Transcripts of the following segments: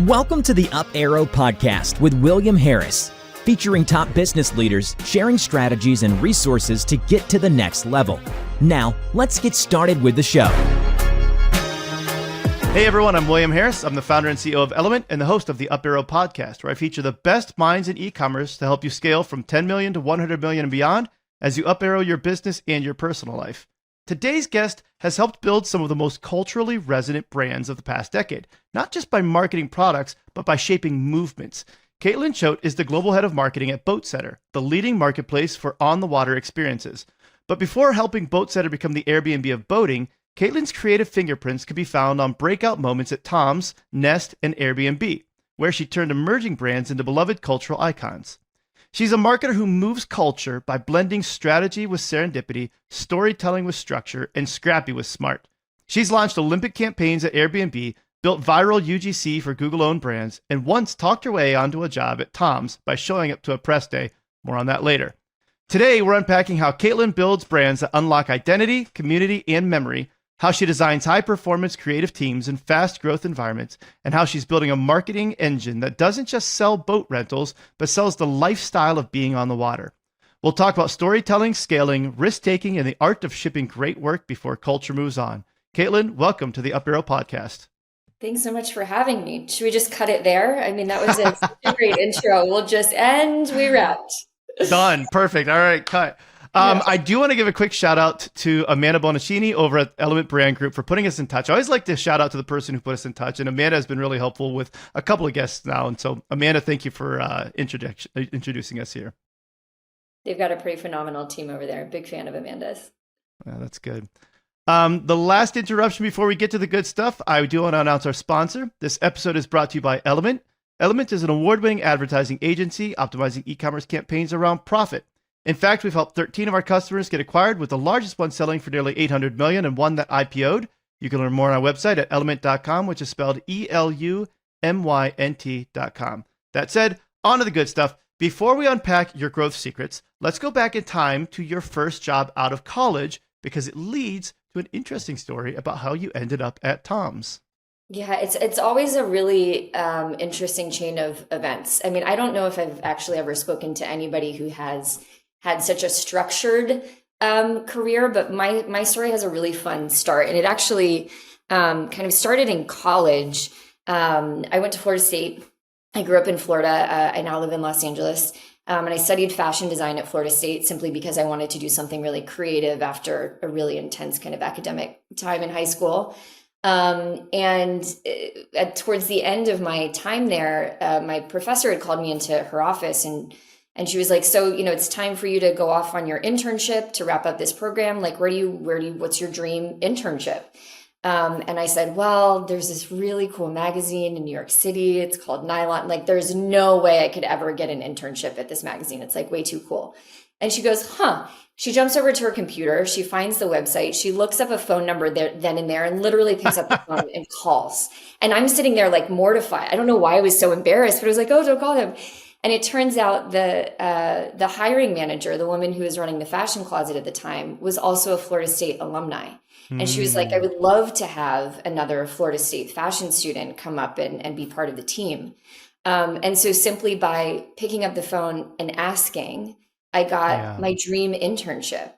Welcome to the Up Arrow Podcast with William Harris, featuring top business leaders sharing strategies and resources to get to the next level. Now, let's get started with the show. Hey everyone, I'm William Harris. I'm the founder and CEO of Element and the host of the Up Arrow Podcast, where I feature the best minds in e-commerce to help you scale from 10 million to 100 million and beyond as you up arrow your business and your personal life. Today's guest has helped build some of the most culturally resonant brands of the past decade, not just by marketing products, but by shaping movements. Caitlin Choate is the global head of marketing at Boatsetter, the leading marketplace for on-the-water experiences. But before helping Boatsetter become the Airbnb of boating, Caitlin's creative fingerprints can be found on breakout moments at Tom's, Nest, and Airbnb, where she turned emerging brands into beloved cultural icons. She's a marketer who moves culture by blending strategy with serendipity, storytelling with structure, and scrappy with smart. She's launched Olympic campaigns at Airbnb, built viral UGC for Google-owned brands, and once talked her way onto a job at Tom's by showing up to a press day. More on that later. Today, we're unpacking how Caitlin builds brands that unlock identity, community, and memory, how she designs high-performance creative teams in fast-growth environments, and how she's building a marketing engine that doesn't just sell boat rentals, but sells the lifestyle of being on the water. We'll talk about storytelling, scaling, risk-taking, and the art of shipping great work before culture moves on. Caitlin, welcome to the Up Arrow Podcast. Thanks so much for having me. Should we just cut it there? I mean, that was such a great intro. We'll just end. We wrapped. Done. Perfect. All right, cut. I do want to give a quick shout out to Amanda Bonaccini over at Element Brand Group for putting us in touch. I always like to shout out to the person who put us in touch, and Amanda has been really helpful with a couple of guests now. And so, Amanda, thank you for introducing us here. They've got a pretty phenomenal team over there. Big fan of Amanda's. Yeah, that's good. The last interruption before we get to the good stuff, I do want to announce our sponsor. This episode is brought to you by Element. Element is an award-winning advertising agency optimizing e-commerce campaigns around profit. In fact, we've helped 13 of our customers get acquired, with the largest one selling for nearly $800 million and one that IPO'd. You can learn more on our website at element.com, which is spelled ELUMYNT.com. That said, on to the good stuff. Before we unpack your growth secrets, let's go back in time to your first job out of college, because it leads to an interesting story about how you ended up at Tom's. Yeah, it's always a really interesting chain of events. I mean, I don't know if I've actually ever spoken to anybody who has had such a structured career, but my story has a really fun start. And it actually kind of started in college. I went to Florida State. I grew up in Florida. I now live in Los Angeles. And I studied fashion design at Florida State simply because I wanted to do something really creative after a really intense kind of academic time in high school. Towards the end of my time there, my professor had called me into her office and she was like, so, it's time for you to go off on your internship to wrap up this program. Like, what's your dream internship? And I said, well, there's this really cool magazine in New York City. It's called Nylon. Like, there's no way I could ever get an internship at this magazine. It's like way too cool. And she goes, She jumps over to her computer. She finds the website. She looks up a phone number then and there and literally picks up the phone and calls. And I'm sitting there like mortified. I don't know why I was so embarrassed, but I was like, oh, don't call him. And it turns out the hiring manager, the woman who was running the fashion closet at the time, was also a Florida State alumni. And she was like, I would love to have another Florida State fashion student come up and be part of the team. And so simply by picking up the phone and asking, I got my dream internship.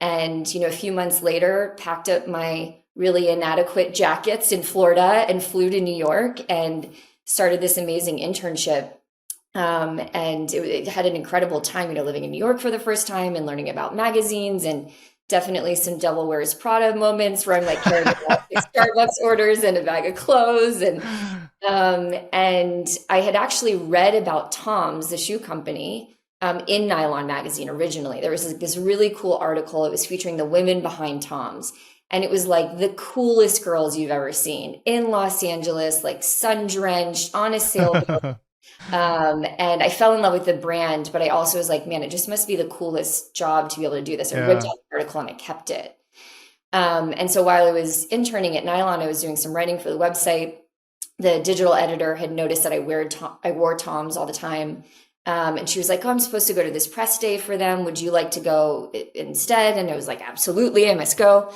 And, a few months later, packed up my really inadequate jackets in Florida and flew to New York and started this amazing internship. And it had an incredible time, living in New York for the first time and learning about magazines, and definitely some Devil Wears Prada moments where I'm like carrying Starbucks orders and a bag of clothes. And I had actually read about Tom's, the shoe company, in Nylon magazine originally. There was this really cool article. It was featuring the women behind Tom's. And it was like the coolest girls you've ever seen in Los Angeles, like sun-drenched on a sailboat. And I fell in love with the brand, but I also was like, man, it just must be the coolest job to be able to do this. I ripped out the article and I kept it. And so while I was interning at Nylon, I was doing some writing for the website. The digital editor had noticed that I wore Tom's all the time. And she was like, oh, I'm supposed to go to this press day for them. Would you like to go instead? And I was like, absolutely, I must go.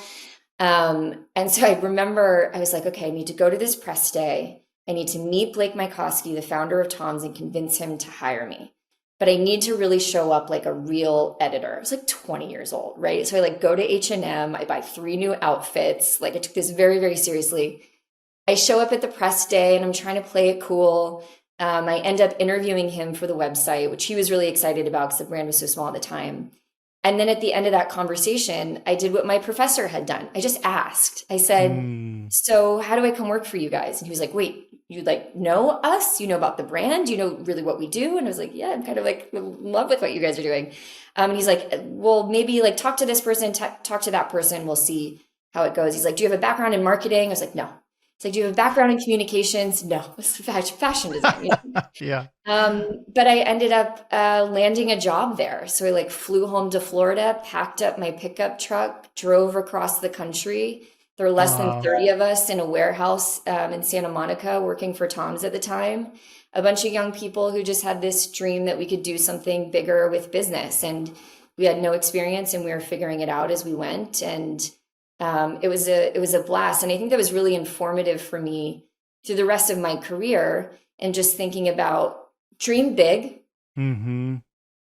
And so I remember I was like, okay, I need to go to this press day. I need to meet Blake Mycoskie, the founder of Tom's, and convince him to hire me. But I need to really show up like a real editor. I was like 20 years old, right? So I like go to H&M, I buy 3 new outfits. Like I took this very, very seriously. I show up at the press day and I'm trying to play it cool. I end up interviewing him for the website, which he was really excited about because the brand was so small at the time. And then at the end of that conversation, I did what my professor had done. I just asked. I said, so how do I come work for you guys? And he was like, wait, you like know us? You know about the brand? You know really what we do? And I was like, yeah, I'm kind of like in love with what you guys are doing. And he's like, well, maybe like talk to this person, talk to that person. We'll see how it goes. He's like, do you have a background in marketing? I was like, no. It's like, do you have a background in communications? No, it's fashion design. You know? Yeah. But I ended up landing a job there. So I like flew home to Florida, packed up my pickup truck, drove across the country. There were less than 30 of us in a warehouse in Santa Monica working for Tom's at the time. A bunch of young people who just had this dream that we could do something bigger with business. And we had no experience and we were figuring it out as we went. And it was a blast. And I think that was really informative for me through the rest of my career and just thinking about dream big,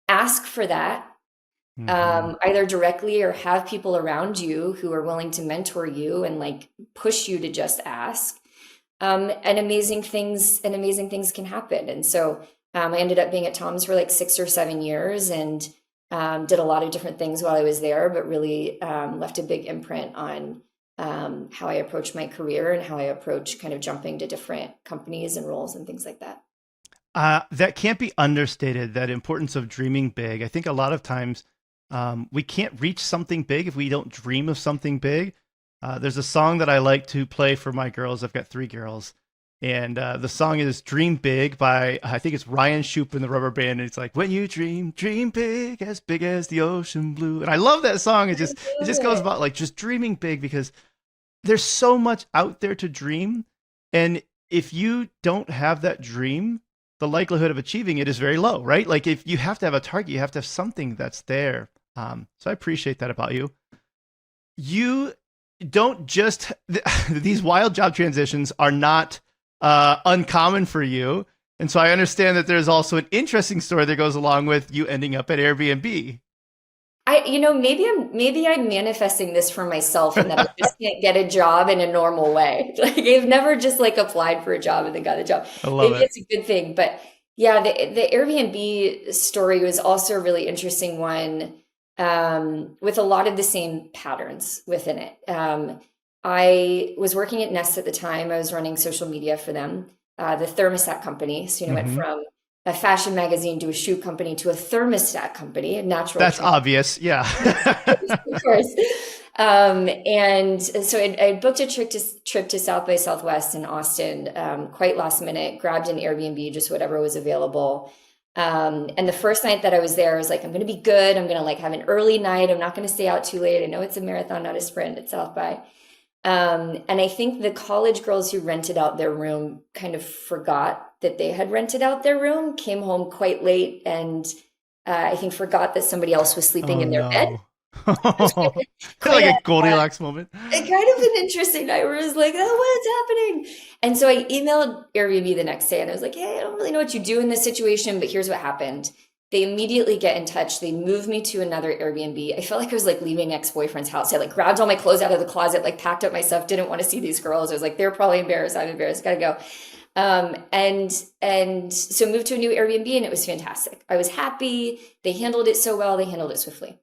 ask for that, either directly or have people around you who are willing to mentor you and like push you to just ask. And amazing things can happen. And so I ended up being at Tom's for like 6 or 7 years and did a lot of different things while I was there, but really left a big imprint on how I approach my career and how I approach kind of jumping to different companies and roles and things like that. That can't be understated, that importance of dreaming big. I think a lot of times we can't reach something big if we don't dream of something big. There's a song that I like to play for my girls. I've got 3 girls. And the song is Dream Big by, I think it's Ryan Shoup and the Rubber Band. And it's like, when you dream big as the ocean blue. And I love that song. It just goes about like just dreaming big because there's so much out there to dream. And if you don't have that dream, the likelihood of achieving it is very low, right? Like if you have to have a target, you have to have something that's there. So I appreciate that about you. You don't just, these wild job transitions are not uncommon for you. And so I understand that there's also an interesting story that goes along with you ending up at Airbnb. Maybe I'm manifesting this for myself and that I just can't get a job in a normal way. Like I've never just like applied for a job and then got a job. Maybe it's a good thing. But yeah, the Airbnb story was also a really interesting one with a lot of the same patterns within it. I was working at Nest at the time. I was running social media for them, the thermostat company. So, went from a fashion magazine to a shoe company to a thermostat company, a natural. That's obvious. Yeah. Of course. And so I booked a trip to South by Southwest in Austin, quite last minute, grabbed an Airbnb, just whatever was available. And the first night that I was there, I was like, I'm going to be good. I'm going to like have an early night. I'm not going to stay out too late. I know it's a marathon, not a sprint at South by. And I think the college girls who rented out their room kind of forgot that they had rented out their room, came home quite late, and I think forgot that somebody else was sleeping in their bed. Kind of like a Goldilocks moment. It kind of an interesting night where it was like, oh, what's happening? And so I emailed Airbnb the next day and I was like, hey, I don't really know what you do in this situation, but here's what happened. They immediately get in touch. They moved me to another Airbnb. I felt like I was like leaving an ex-boyfriend's house. I like grabbed all my clothes out of the closet, like packed up my stuff, didn't want to see these girls. I was like, they're probably embarrassed. I'm embarrassed. Gotta go. And so moved to a new Airbnb and it was fantastic. I was happy. They handled it so well. They handled it swiftly.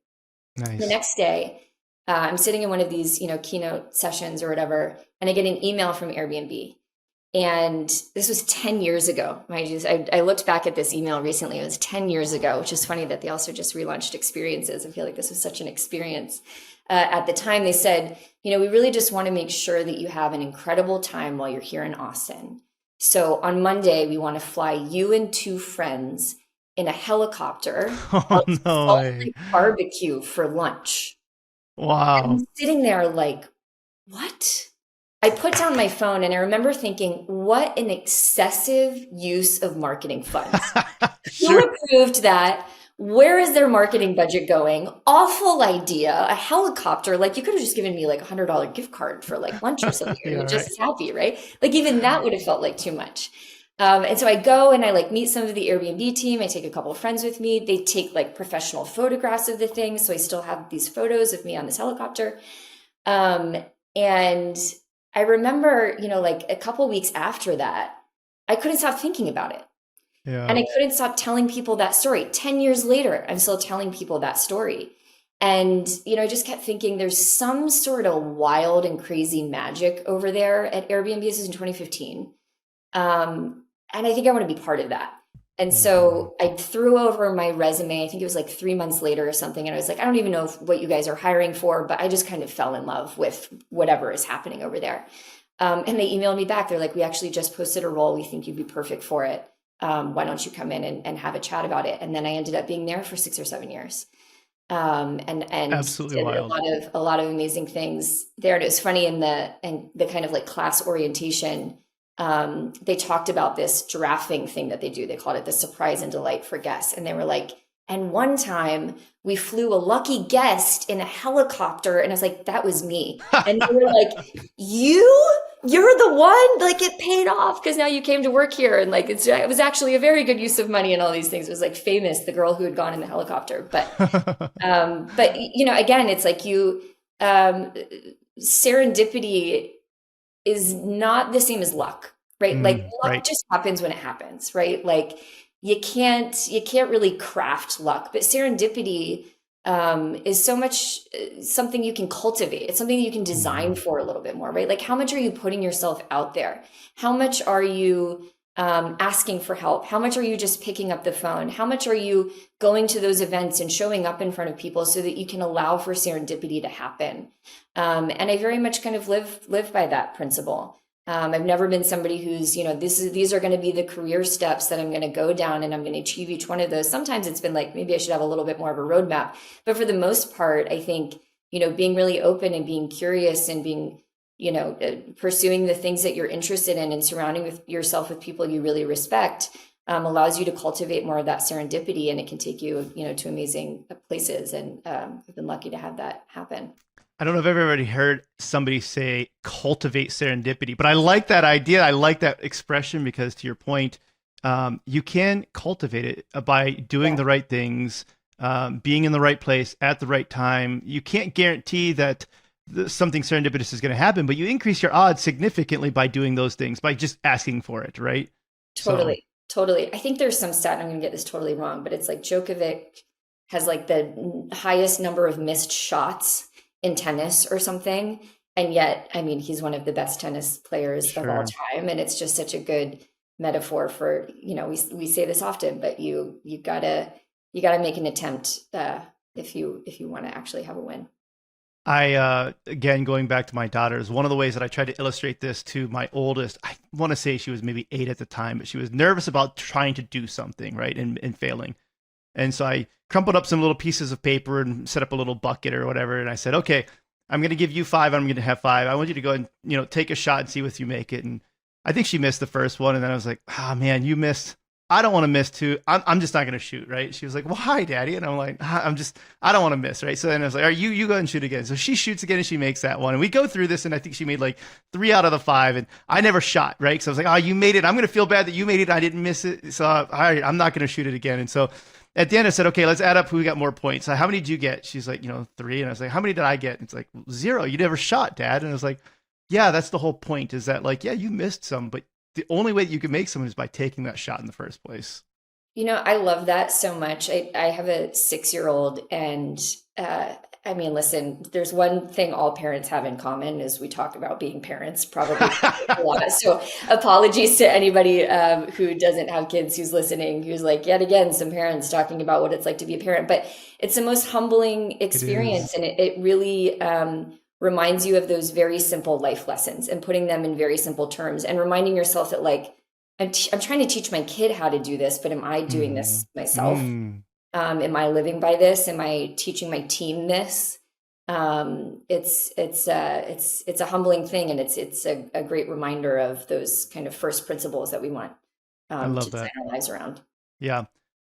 Nice. The next day, I'm sitting in one of these, keynote sessions or whatever, and I get an email from Airbnb. And this was 10 years ago. I looked back at this email recently. It was 10 years ago, which is funny that they also just relaunched experiences. I feel like this was such an experience. At the time, they said, we really just want to make sure that you have an incredible time while you're here in Austin. So on Monday, we want to fly you and 2 friends in a helicopter barbecue for lunch. Wow. And I'm sitting there like, what? I put down my phone and I remember thinking, what an excessive use of marketing funds. Sure. Who approved that? Where is their marketing budget going? Awful idea. A helicopter. Like you could have just given me like $100 gift card for like lunch or something. Yeah, I'd be just right. as happy, right? Like even that would have felt like too much. And so I go and I like meet some of the Airbnb team. I take a couple of friends with me. They take like professional photographs of the thing. So I still have these photos of me on this helicopter. And I remember, like a couple weeks after that, I couldn't stop thinking about it. And Yeah. I couldn't stop telling people that story. 10 years later, I'm still telling people that story. And, I just kept thinking there's some sort of wild and crazy magic over there at Airbnb. This is in 2015. And I think I want to be part of that. And so I threw over my resume. I think it was like 3 months later or something. And I was like, I don't even know what you guys are hiring for, but I just kind of fell in love with whatever is happening over there. And they emailed me back. They're like, we actually just posted a role. We think you'd be perfect for it. Why don't you come in and have a chat about it? And then I ended up being there for 6 or 7 years. And Absolutely did wild. a lot of amazing things there. And it was funny in the kind of like class orientation. They talked about this giraffing thing that they do. They called it the surprise and delight for guests. And they were like, and one time we flew a lucky guest in a helicopter. And I was like, that was me. And they were like, you're the one, like it paid off because now you came to work here. And like, it was actually a very good use of money and all these things. It was like famous, the girl who had gone in the helicopter. But, again, it's like serendipity is not the same as luck, right? Like luck right. just happens when it happens, right? Like you can't really craft luck, but serendipity is so much something you can cultivate. It's something you can design for a little bit more, right? Like how much are you putting yourself out there? How much are you asking for help? How much are you just picking up the phone? How much are you going to those events and showing up in front of people so that you can allow for serendipity to happen? And I very much kind of live by that principle. I've never been somebody who's, these are going to be the career steps that I'm going to go down and I'm going to achieve each one of those. Sometimes it's been like, maybe I should have a little bit more of a roadmap. But for the most part, I think, being really open and being curious and being, pursuing the things that you're interested in and surrounding yourself with people you really respect allows you to cultivate more of that serendipity, and it can take you, to amazing places. And I've been lucky to have that happen. I don't know if I've ever already heard somebody say cultivate serendipity, but I like that idea. I like that expression because, to your point, you can cultivate it by doing the right things, being in the right place at the right time. You can't guarantee that something serendipitous is going to happen, but you increase your odds significantly by doing those things, by just asking for it, right? Totally. I think there's some stat, I'm going to get this totally wrong, but it's like Djokovic has like the highest number of missed shots in tennis or something. And yet, I mean, he's one of the best tennis players of all time. And it's just such a good metaphor for, we say this often, but you gotta make an attempt if you want to actually have a win. I, again, going back to my daughters, one of the ways that I tried to illustrate this to my oldest, I want to say she was maybe 8 at the time, but she was nervous about trying to do something, right, and failing. And so I crumpled up some little pieces of paper and set up a little bucket or whatever. And I said, okay, I'm going to give you 5. I'm going to have 5. I want you to go and, take a shot and see if you make it. And I think she missed the first one. And then I was like, oh man, you missed. I don't want to miss 2. I'm just not going to shoot. Right. She was like, why, Daddy? And I'm like, I don't want to miss. Right. So then I was like, all right, you go and shoot again. So she shoots again and she makes that one. And we go through this. And I think she made like 3 out of the 5. And I never shot. Right. So I was like, oh, you made it. I'm going to feel bad that you made it. I didn't miss it. So I'm not going to shoot it again. And so at the end, I said, okay, let's add up who got more points. So how many did you get? She's like, 3. And I was like, how many did I get? And it's like, 0. You never shot, Dad. And I was like, yeah, that's the whole point, is that like, yeah, you missed some, but the only way that you can make some is by taking that shot in the first place. I love that so much. I have a 6-year-old, and I mean, listen, there's one thing all parents have in common is we talk about being parents probably a lot. So apologies to anybody who doesn't have kids who's listening, who's like, yet again, some parents talking about what it's like to be a parent. But it's the most humbling experience. And it really reminds you of those very simple life lessons and putting them in very simple terms and reminding yourself that like, I'm trying to teach my kid how to do this, but am I doing this myself? Am I living by this? Am I teaching my team this? It's a humbling thing, and it's a great reminder of those kind of first principles that we want I love to that. design our lives around. Yeah.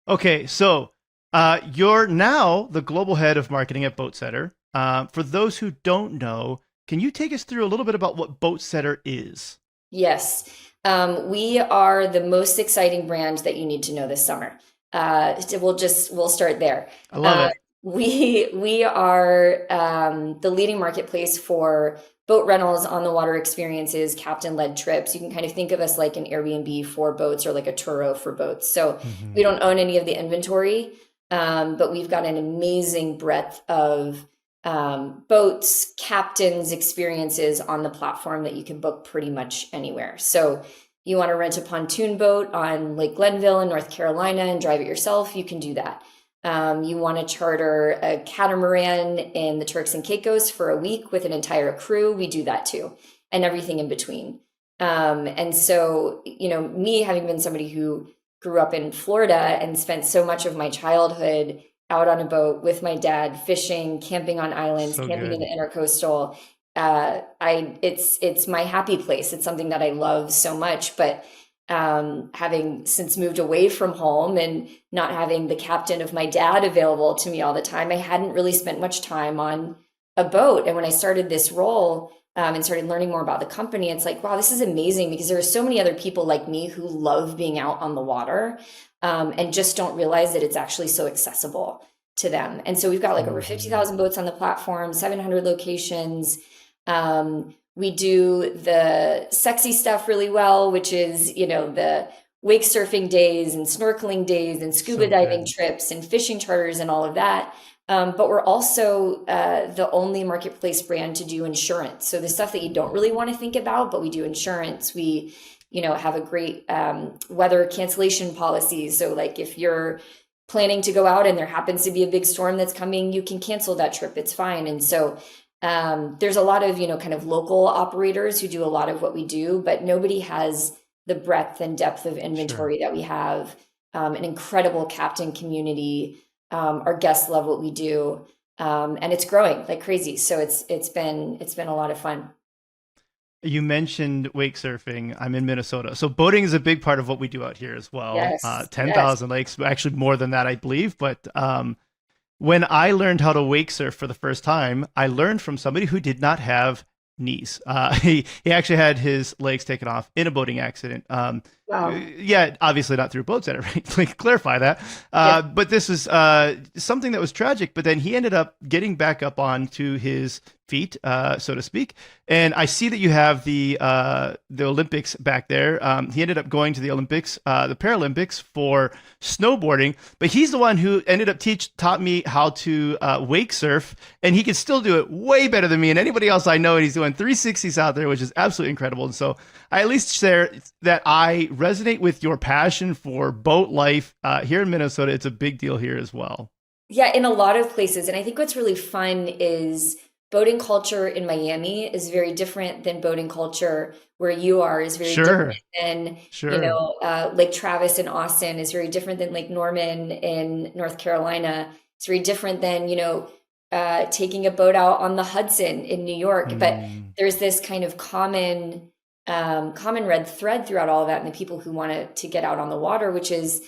Okay. So You're now the global head of marketing at Boatsetter. For those who don't know, can you take us through a little bit about what Boatsetter is? Yes. We are the most exciting brand that you need to know this summer. We'll start there. I love it. We are the leading marketplace for boat rentals, on the water experiences, captain led trips. You can kind of think of us like an Airbnb for boats or like a Turo for boats. So we don't own any of the inventory, but we've got an amazing breadth of boats, captains, experiences on the platform that you can book pretty much anywhere. So you want to rent a pontoon boat on Lake Glenville in North Carolina and drive it yourself, you can do that. You want to charter a catamaran in the Turks and Caicos for a week with an entire crew, we do that too, and everything in between. And so, me having been somebody who grew up in Florida and spent so much of my childhood out on a boat with my dad, fishing, camping on islands, So camping in good. the intercoastal. It's my happy place. It's something that I love so much. But having since moved away from home and not having the captain of my dad available to me all the time, I hadn't really spent much time on a boat. And when I started this role, and started learning more about the company, it's like, wow, this is amazing, because there are so many other people like me who love being out on the water, and just don't realize that it's actually so accessible to them. And so we've got like over 50,000 boats on the platform, 700 locations. We do the sexy stuff really well, which is, the wake surfing days and snorkeling days and scuba So diving good. trips and fishing charters and all of that. But we're also the only marketplace brand to do insurance. So the stuff that you don't really want to think about, but we do insurance. We, have a great weather cancellation policy. So like if you're planning to go out and there happens to be a big storm that's coming, you can cancel that trip. It's fine. And so there's a lot of, kind of local operators who do a lot of what we do, but nobody has the breadth and depth of inventory that we have. An incredible captain community. Our guests love what we do, and it's growing like crazy. So it's been a lot of fun. You mentioned wake surfing. I'm in Minnesota. So boating is a big part of what we do out here as well. Yes, yes. 10,000 lakes, actually more than that, I believe. But when I learned how to wake surf for the first time, I learned from somebody who did not have knees. He actually had his legs taken off in a boating accident. Wow. Yeah, obviously not through Boatsetter, right? Like clarify that. Yeah. But this is something that was tragic. But then he ended up getting back up onto his feet, so to speak. And I see that you have the Olympics back there. He ended up going to the Olympics, the Paralympics for snowboarding. But he's the one who ended up taught me how to wake surf, and he can still do it way better than me and anybody else I know. And he's doing 360s out there, which is absolutely incredible. And so I at least share that I resonate with your passion for boat life here in Minnesota. It's a big deal here as well. Yeah, in a lot of places. And I think what's really fun is boating culture in Miami is very different than boating culture where you are, is very Sure, different than, sure. Lake Travis in Austin is very different than Lake Norman in North Carolina. It's very different than, taking a boat out on the Hudson in New York. But Mm, there's this kind of common red thread throughout all of that, and the people who want to get out on the water, which is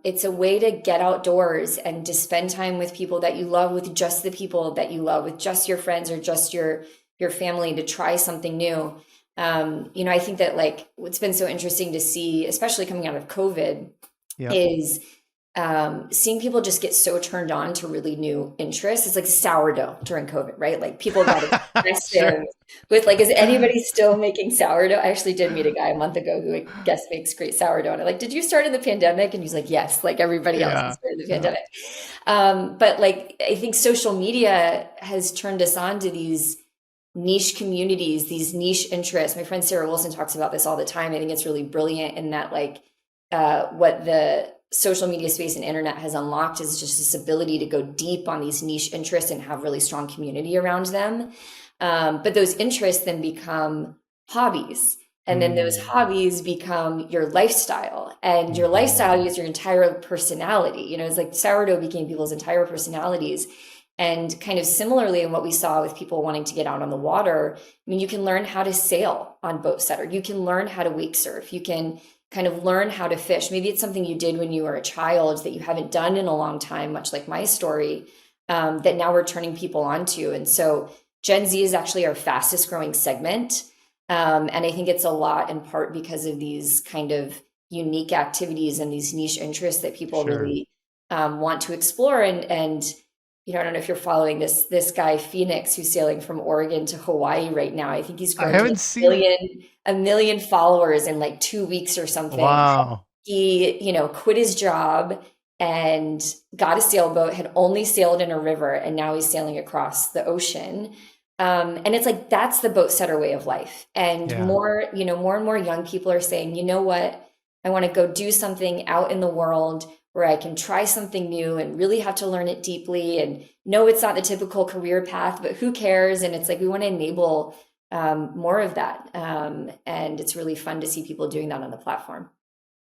it's a way to get outdoors and to spend time with people that you love, with just the people that you love, with just your friends or just your family, to try something new. I think that like what's been so interesting to see, especially coming out of COVID, yep. is seeing people just get so turned on to really new interests. It's like sourdough during COVID, right? Like people got Sure. aggressive with like, is anybody still making sourdough? I actually did meet a guy a month ago who I guess makes great sourdough. And I'm like, did you start in the pandemic? And he's like, yes, like everybody else Yeah. has started in the Yeah. pandemic. But like, I think social media has turned us on to these niche communities, these niche interests. My friend Sarah Wilson talks about this all the time. I think it's really brilliant in that like what the social media space and internet has unlocked is just this ability to go deep on these niche interests and have really strong community around them. But those interests then become hobbies. And then those Mm, hobbies become your lifestyle, and your lifestyle mhm. is your entire personality. It's like sourdough became people's entire personalities. And kind of similarly in what we saw with people wanting to get out on the water, I mean, you can learn how to sail on Boatsetter. You can learn how to wake surf. You can kind of learn how to fish. Maybe it's something you did when you were a child that you haven't done in a long time, much like my story, that now we're turning people onto. And so Gen Z is actually our fastest growing segment. And I think it's a lot in part because of these kind of unique activities and these niche interests that people really want to explore. And I don't know if you're following this guy Phoenix, who's sailing from Oregon to Hawaii right now. I think he's grown to a million followers in like 2 weeks or something. Wow. He, quit his job and got a sailboat, had only sailed in a river, and now he's sailing across the ocean. And it's like, that's the Boatsetter way of life. And more and more young people are saying, you know what, I want to go do something out in the world where I can try something new and really have to learn it deeply. And no, it's not the typical career path, but who cares? And it's like, we want to enable more of that. And it's really fun to see people doing that on the platform.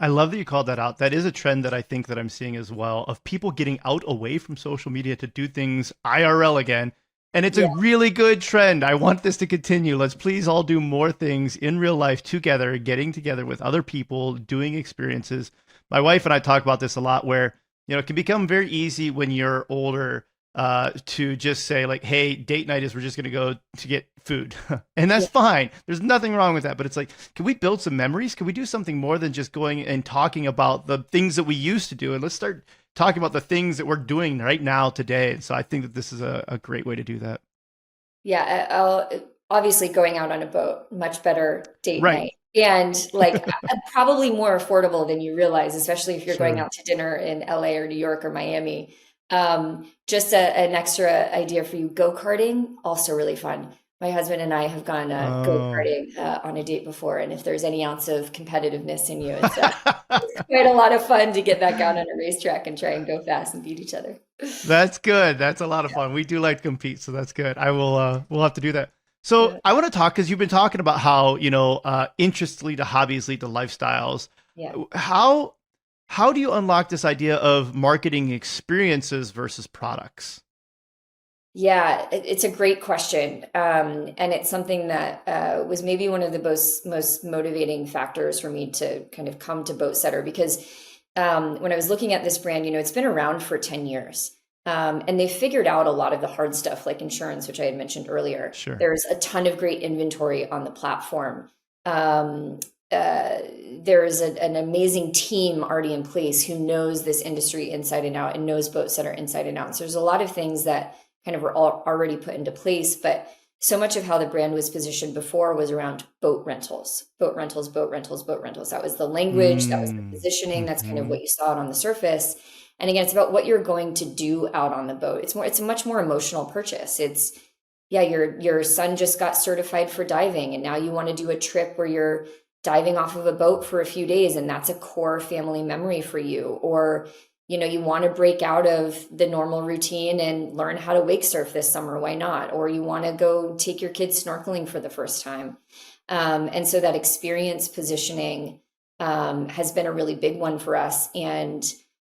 I love that you called that out. That is a trend that I think that I'm seeing as well, of people getting out away from social media to do things IRL again. And it's a really good trend. I want this to continue. Let's please all do more things in real life together, getting together with other people, doing experiences. My wife and I talk about this a lot, where, it can become very easy when you're older to just say like, hey, date night is we're just going to go to get food. And that's fine. There's nothing wrong with that. But it's like, can we build some memories? Can we do something more than just going and talking about the things that we used to do? And let's start talking about the things that we're doing right now today. And so I think that this is a great way to do that. Yeah. Obviously going out on a boat, much better date night. And like probably more affordable than you realize, especially if you're going out to dinner in LA or New York or Miami. Just an extra idea for you, go-karting, also really fun. My husband and I have gone go-karting on a date before, and if there's any ounce of competitiveness in you, it's quite a lot of fun to get back out on a racetrack and try and go fast and beat each other. That's good. That's a lot of fun. We do like to compete, so that's good. We'll have to do that. So I want to talk, because you've been talking about how, interests lead to hobbies, lead to lifestyles. Yeah. How do you unlock this idea of marketing experiences versus products? Yeah, it's a great question. And it's something that was maybe one of the most motivating factors for me to kind of come to Boatsetter, because when I was looking at this brand, it's been around for 10 years. And they figured out a lot of the hard stuff like insurance, which I had mentioned earlier. Sure. There's a ton of great inventory on the platform. There's an amazing team already in place who knows this industry inside and out and knows Boatsetter inside and out. So there's a lot of things that kind of were already put into place, but so much of how the brand was positioned before was around boat rentals. That was the language, that was the positioning. That's kind of what you saw on the surface. And again, it's about what you're going to do out on the boat. It's a much more emotional purchase. It's, your son just got certified for diving, and now you want to do a trip where you're diving off of a boat for a few days, and that's a core family memory for you. Or, you want to break out of the normal routine and learn how to wake surf this summer. Why not? Or you want to go take your kids snorkeling for the first time. And so that experience positioning has been a really big one for us. And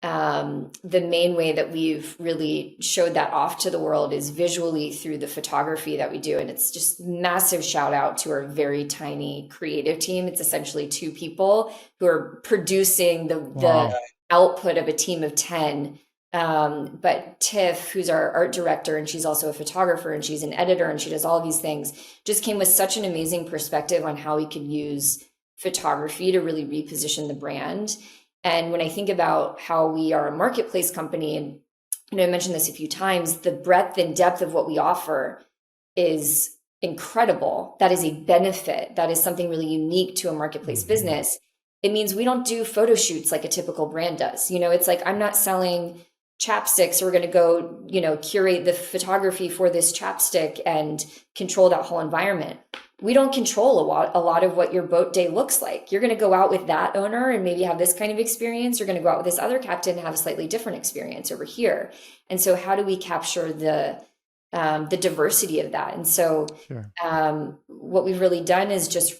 the main way that we've really showed that off to the world is visually through the photography that we do. And it's just massive shout out to our very tiny creative team. It's essentially 2 people who are producing the output of a team of 10. But Tiff, who's our art director, and she's also a photographer, and she's an editor, and she does all of these things, just came with such an amazing perspective on how we could use photography to really reposition the brand. And when I think about how we are a marketplace company, and I mentioned this a few times, the breadth and depth of what we offer is incredible. That is a benefit. That is something really unique to a marketplace business. It means we don't do photo shoots like a typical brand does. It's like, I'm not selling chapsticks. We're going to go, curate the photography for this chapstick and control that whole environment. We don't control a lot of what your boat day looks like. You're going to go out with that owner and maybe have this kind of experience. You're going to go out with this other captain and have a slightly different experience over here. And so how do we capture the diversity of that? And so what we've really done is just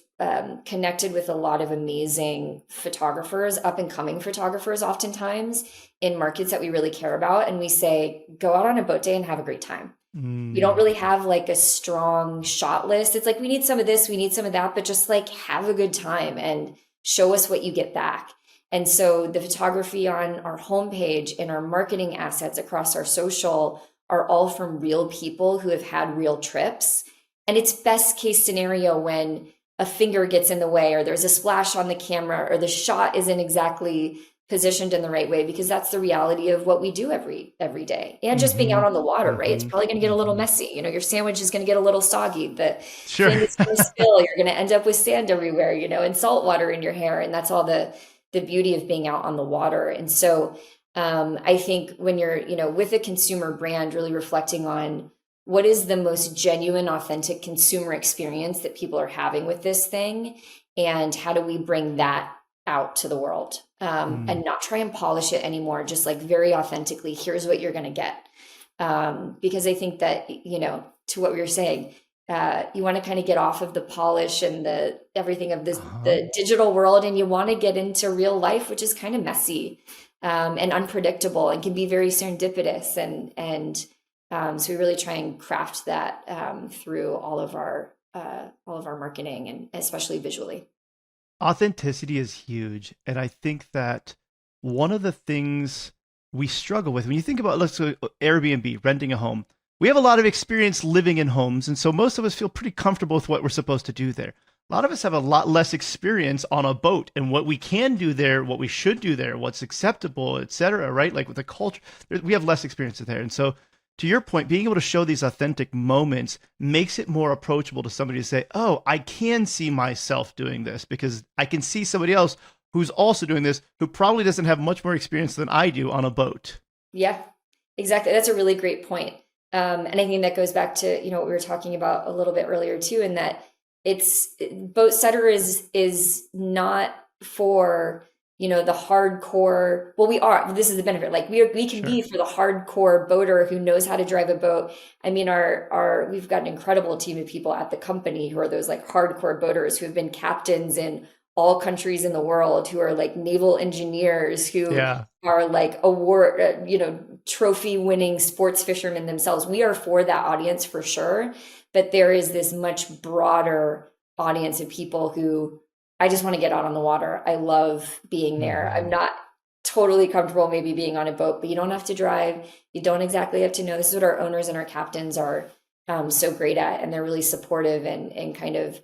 connected with a lot of amazing photographers, up and coming photographers, oftentimes in markets that we really care about. And we say, go out on a boat day and have a great time. We don't really have like a strong shot list. It's like, we need some of this, we need some of that, but just like have a good time. And show us what you get back. And so the photography on our homepage and our marketing assets across our social are all from real people who have had real trips. And it's best case scenario when a finger gets in the way, or there's a splash on the camera, or the shot isn't exactly positioned in the right way, because that's the reality of what we do every day. And just being out on the water, right? It's probably going to get a little messy. You know, your sandwich is going to get a little soggy. The Sure. thing is going to spill. You're going to end up with sand everywhere, you know, and salt water in your hair. And that's all the beauty of being out on the water. And so I think when you're, you know, with a consumer brand, really reflecting on what is the most genuine, authentic consumer experience that people are having with this thing, and how do we bring that out to the world, and not try and polish it anymore, just like very authentically, here's what you're going to get. Because I think that, you know, to what we were saying, you want to kind of get off of the polish and the everything of this, the digital world, and you want to get into real life, which is kind of messy and unpredictable and can be very serendipitous. And so we really try and craft that through all of our marketing, and especially visually. Authenticity is huge. And I think that one of the things we struggle with, when you think about, let's go Airbnb, renting a home, we have a lot of experience living in homes. And so most of us feel pretty comfortable with what we're supposed to do there. A lot of us have a lot less experience on a boat and what we can do there, what we should do there, what's acceptable, et cetera, right? Like with the culture, we have less experience there. And so to your point, being able to show these authentic moments makes it more approachable to somebody to say, oh, I can see myself doing this because I can see somebody else who's also doing this, who probably doesn't have much more experience than I do on a boat. Yeah, exactly. That's a really great point. And I think that goes back to, you know, what we were talking about a little bit earlier too, in that Boatsetter is not for, you know, the hardcore. Well, we are. This is the benefit. Like we can be for the hardcore boater who knows how to drive a boat. I mean, we've got an incredible team of people at the company who are those like hardcore boaters who have been captains in all countries in the world, who are like naval engineers, who are like award, trophy winning sports fishermen themselves. We are for that audience for sure. But there is this much broader audience of people who, I just want to get out on the water. I love being there. I'm not totally comfortable maybe being on a boat, but you don't have to drive. You don't exactly have to know. This is what our owners and our captains are so great at. And they're really supportive and kind of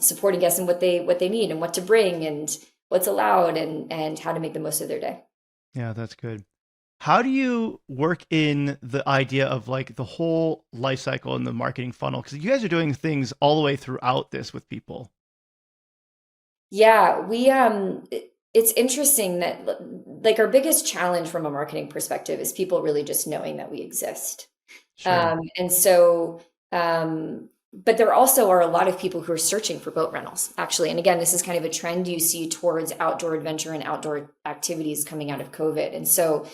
supporting us in what they need and what to bring and what's allowed and how to make the most of their day. Yeah, that's good. How do you work in the idea of like the whole life cycle and the marketing funnel? Because you guys are doing things all the way throughout this with people. Yeah, it's interesting that like our biggest challenge from a marketing perspective is people really just knowing that we exist. Sure. But there also are a lot of people who are searching for boat rentals, actually. And again, this is kind of a trend you see towards outdoor adventure and outdoor activities coming out of COVID. And so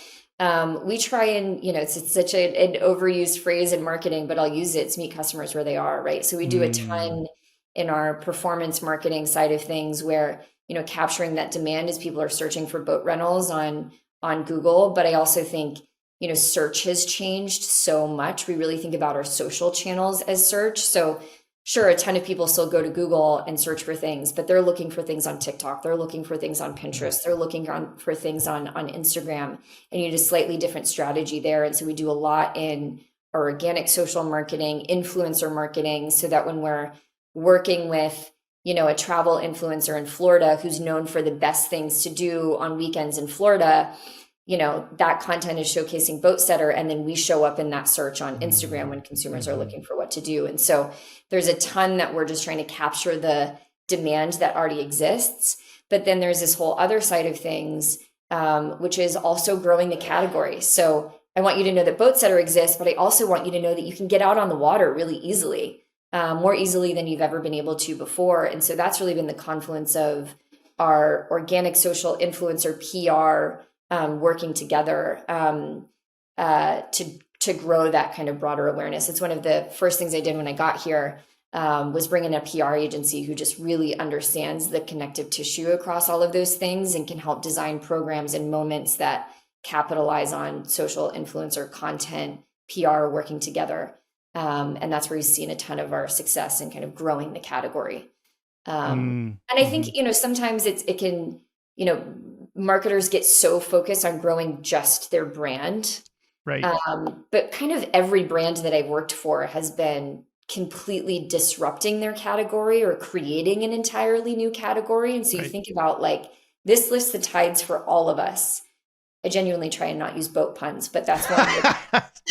we try and, it's such an overused phrase in marketing, but I'll use it to meet customers where they are, right? So we do a ton in our performance marketing side of things where, capturing that demand as people are searching for boat rentals on Google. But I also think, search has changed so much. We really think about our social channels as search. So sure, a ton of people still go to Google and search for things, but they're looking for things on TikTok. They're looking for things on Pinterest. They're looking for things on Instagram, and you need a slightly different strategy there. And so we do a lot in our organic social marketing, influencer marketing, so that when we're working with, a travel influencer in Florida who's known for the best things to do on weekends in Florida, that content is showcasing Boatsetter, and then we show up in that search on Instagram when consumers are looking for what to do. And so there's a ton that we're just trying to capture the demand that already exists. But then there's this whole other side of things, which is also growing the category. So I want you to know that Boatsetter exists, but I also want you to know that you can get out on the water really easily, more easily than you've ever been able to before. And so that's really been the confluence of our organic social influencer PR working together to grow that kind of broader awareness. It's one of the first things I did when I got here, was bring in a PR agency who just really understands the connective tissue across all of those things and can help design programs and moments that capitalize on social influencer content, PR working together. And that's where we've seen a ton of our success in kind of growing the category. And I think, sometimes it can, marketers get so focused on growing just their brand. Right. But kind of every brand that I've worked for has been completely disrupting their category or creating an entirely new category. And so you think about like, this lifts the tides for all of us. I genuinely try and not use boat puns, but that's one.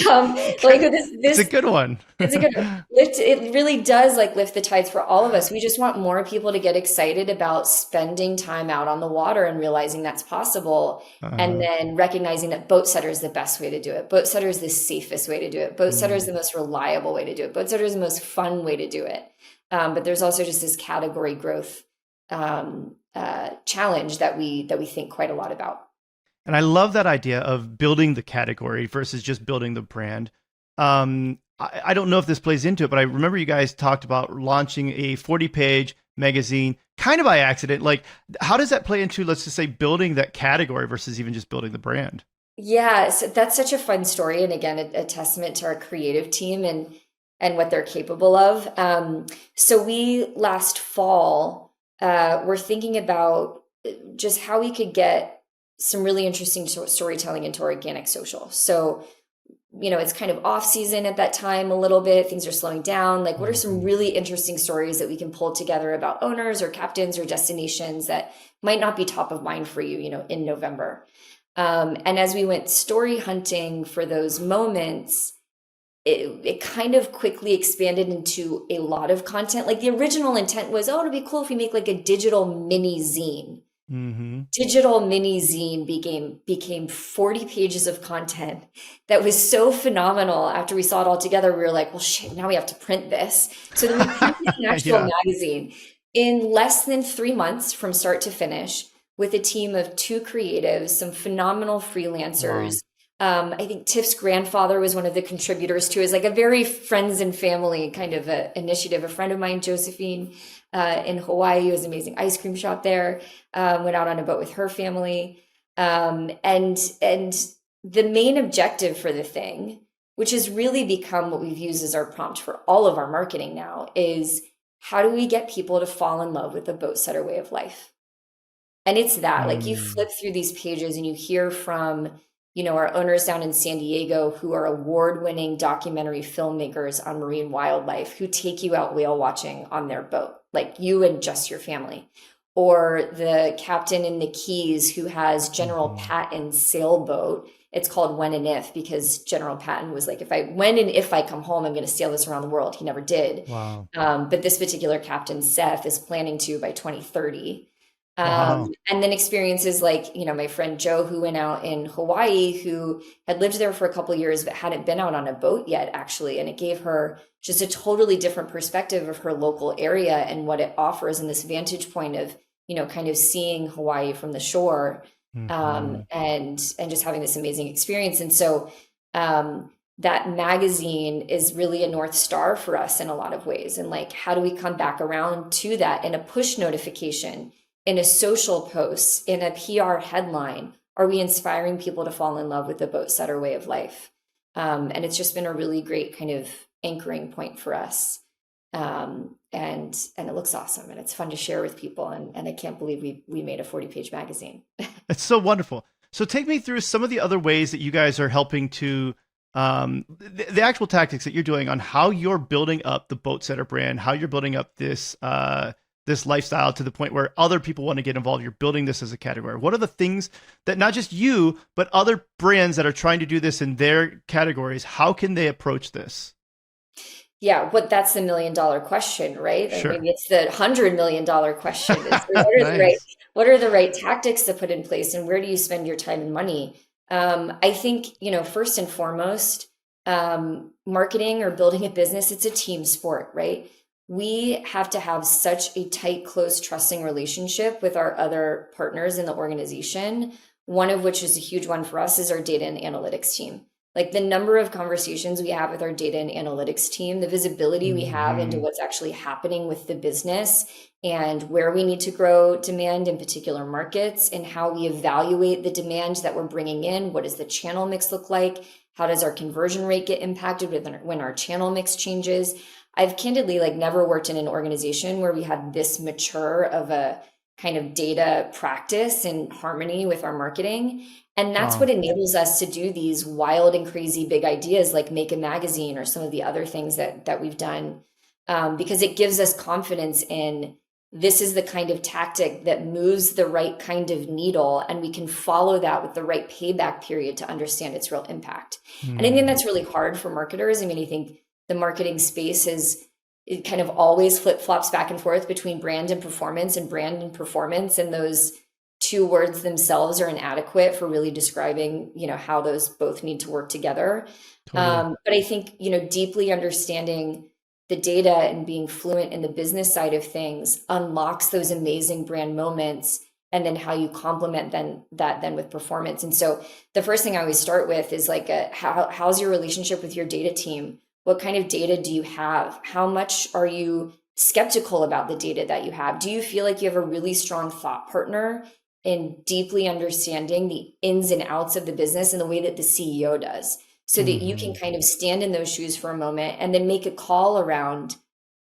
It's a good one. It's a good one. It really does like lift the tides for all of us. We just want more people to get excited about spending time out on the water and realizing that's possible. And then recognizing that Boatsetter is the best way to do it. Boatsetter is the safest way to do it. Boatsetter is the most reliable way to do it. Boatsetter is the most fun way to do it. But there's also just this category growth challenge that we think quite a lot about. And I love that idea of building the category versus just building the brand. I don't know if this plays into it, but I remember you guys talked about launching a 40-page magazine kind of by accident. Like, how does that play into, let's just say, building that category versus even just building the brand? Yeah, so that's such a fun story. And again, a testament to our creative team and what they're capable of. So we last fall were thinking about just how we could get some really interesting storytelling into organic social. So, it's kind of off season at that time a little bit. Things are slowing down. Like, what are some really interesting stories that we can pull together about owners or captains or destinations that might not be top of mind for you, in November? And as we went story hunting for those moments, it kind of quickly expanded into a lot of content. Like, the original intent was, it'd be cool if we make like a digital mini zine. Digital mini zine became 40 pages of content that was so phenomenal. After we saw it all together, we were like, well, shit, now we have to print this. So then we printed an actual magazine in less than 3 months from start to finish with a team of 2 creatives, some phenomenal freelancers. Wow. I think Tiff's grandfather was one of the contributors to it. It was like a very friends and family kind of a initiative. A friend of mine, Josephine, in Hawaii, who has an amazing ice cream shop there, went out on a boat with her family. And the main objective for the thing, which has really become what we've used as our prompt for all of our marketing now, is how do we get people to fall in love with the Boatsetter way of life? And it's that, like, you flip through these pages and you hear from our owners down in San Diego who are award-winning documentary filmmakers on marine wildlife who take you out whale watching on their boat, like you and just your family. Or the captain in the Keys who has General Patton's sailboat. It's called When and If because General Patton was like, when and if I come home, I'm going to sail this around the world. He never did. Wow. But this particular captain, Seth, is planning to by 2030. And then experiences like, my friend Joe, who went out in Hawaii, who had lived there for a couple of years, but hadn't been out on a boat yet, actually. And it gave her just a totally different perspective of her local area and what it offers in this vantage point of, kind of seeing Hawaii from the shore, and just having this amazing experience. And so, that magazine is really a North Star for us in a lot of ways. And like, how do we come back around to that in a push notification? In a social post, in a PR headline, are we inspiring people to fall in love with the Boatsetter way of life? And it's just been a really great kind of anchoring point for us. And it looks awesome and it's fun to share with people. And I can't believe we made a 40-page magazine. It's so wonderful. So take me through some of the other ways that you guys are helping to the actual tactics that you're doing on how you're building up the Boatsetter brand, how you're building up this lifestyle to the point where other people want to get involved. You're building this as a category. What are the things that not just you, but other brands that are trying to do this in their categories, how can they approach this? Yeah, that's the $1 million question, right? Sure. Maybe it's the $100 million question. What are the right tactics to put in place and where do you spend your time and money? I think, first and foremost, marketing or building a business, it's a team sport, right? We have to have such a tight, close, trusting relationship with our other partners in the organization. One of which is a huge one for us is our data and analytics team. Like the number of conversations we have with our data and analytics team, the visibility we have into what's actually happening with the business and where we need to grow demand in particular markets and how we evaluate the demand that we're bringing in. What does the channel mix look like? How does our conversion rate get impacted when our channel mix changes? I've candidly like never worked in an organization where we had this mature of a kind of data practice in harmony with our marketing. And that's Wow. what enables us to do these wild and crazy big ideas like make a magazine or some of the other things that we've done, because it gives us confidence in this is the kind of tactic that moves the right kind of needle, and we can follow that with the right payback period to understand its real impact. And I think Hmm. that's really hard for marketers. I mean, I think the marketing space is it kind of always flip flops back and forth between brand and performance and brand and performance, and those two words themselves are inadequate for really describing, how those both need to work together. Totally. But I think, deeply understanding the data and being fluent in the business side of things unlocks those amazing brand moments, and then how you complement that with performance. And so the first thing I always start with is like how's your relationship with your data team? What kind of data do you have? How much are you skeptical about the data that you have? Do you feel like you have a really strong thought partner in deeply understanding the ins and outs of the business in the way that the CEO does, so that you can Hmm. kind of stand in those shoes for a moment and then make a call around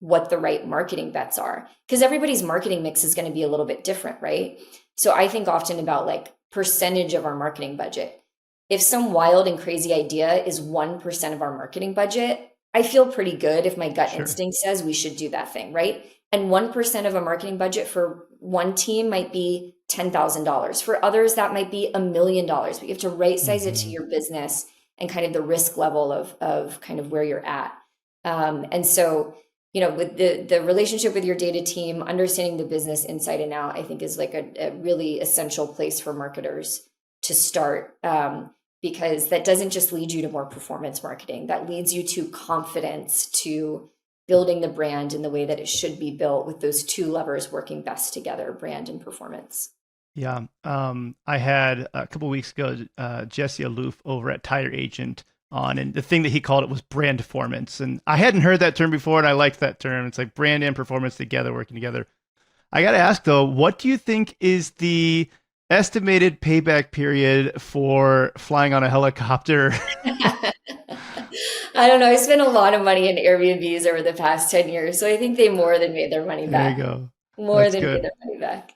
what the right marketing bets are? Because everybody's marketing mix is going to be a little bit different, right? So I think often about like percentage of our marketing budget. If some wild and crazy idea is 1% of our marketing budget, I feel pretty good if my gut Sure. instinct says we should do that thing, right? And 1% of a marketing budget for one team might be $10,000. For others, that might be $1 million. But you have to right size it to Hmm. your business and kind of the risk level of kind of where you're at. And so, with the relationship with your data team, understanding the business inside and out, I think is like a really essential place for marketers to start. Because that doesn't just lead you to more performance marketing, that leads you to confidence, to building the brand in the way that it should be built, with those two levers working best together, brand and performance. Yeah. I had a couple weeks ago, Jesse Aloof over at Tire Agent on, and the thing that he called it was brand performance. And I hadn't heard that term before, and I liked that term. It's like brand and performance together, working together. I got to ask though, what do you think is the estimated payback period for flying on a helicopter? I don't know. I spent a lot of money in Airbnbs over the past 10 years. So I think they more than made their money There you back. go. More That's than made good. their money back.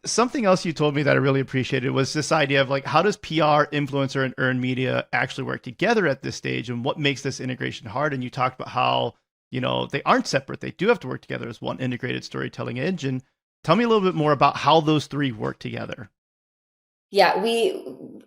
Something else you told me that I really appreciated was this idea of like, how does PR, influencer, and earned media actually work together at this stage, and what makes this integration hard? And you talked about how, they aren't separate; they do have to work together as one integrated storytelling engine. Tell me a little bit more about how those three work together. Yeah,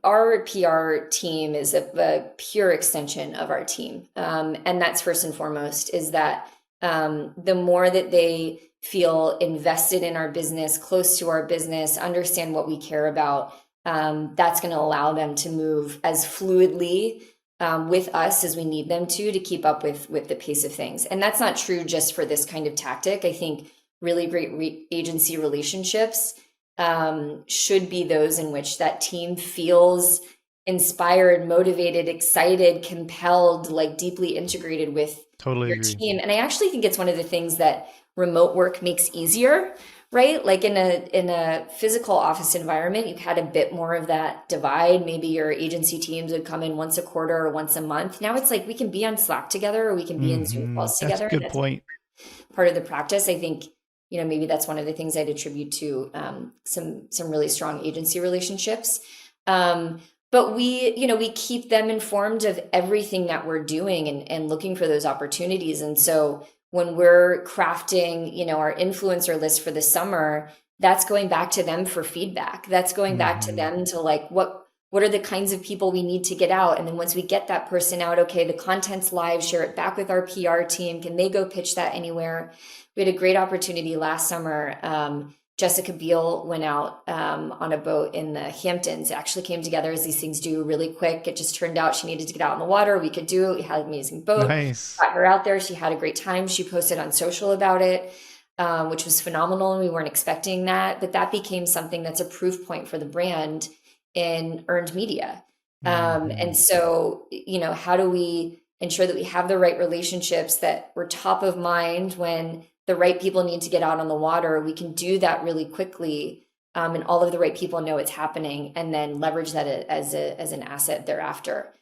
our PR team is a pure extension of our team. And that's first and foremost is that the more that they feel invested in our business, close to our business, understand what we care about, that's going to allow them to move as fluidly with us as we need them to keep up with the pace of things. And that's not true just for this kind of tactic. I think really great agency relationships should be those in which that team feels inspired, motivated, excited, compelled, like deeply integrated with Totally your agree. team. And I actually think it's one of the things that remote work makes easier, right? Like in a physical office environment, you had a bit more of that divide. Maybe your agency teams would come in once a quarter or once a month. Now it's like we can be on Slack together, or we can be in Zoom calls That's a together. And good that's point. part of the practice. I think, maybe that's one of the things I'd attribute to some really strong agency relationships. But we keep them informed of everything that we're doing, and looking for those opportunities. And so when we're crafting, our influencer list for the summer, that's going back to them for feedback. That's going back to Hmm. them to like, what are the kinds of people we need to get out? And then once we get that person out, okay, the content's live, share it back with our PR team. Can they go pitch that anywhere? We had a great opportunity last summer. Jessica Biel went out on a boat in the Hamptons. It actually came together as these things do, really quick. It just turned out she needed to get out in the water. We could do it. We had an amazing boat. Nice. Got her out there. She had a great time. She posted on social about it, which was phenomenal. And we weren't expecting that. But that became something that's a proof point for the brand in earned media. Hmm. And so, how do we ensure that we have the right relationships, that we're top of mind when the right people need to get out on the water? We can do that really quickly, and all of the right people know it's happening, and then leverage that as an asset thereafter.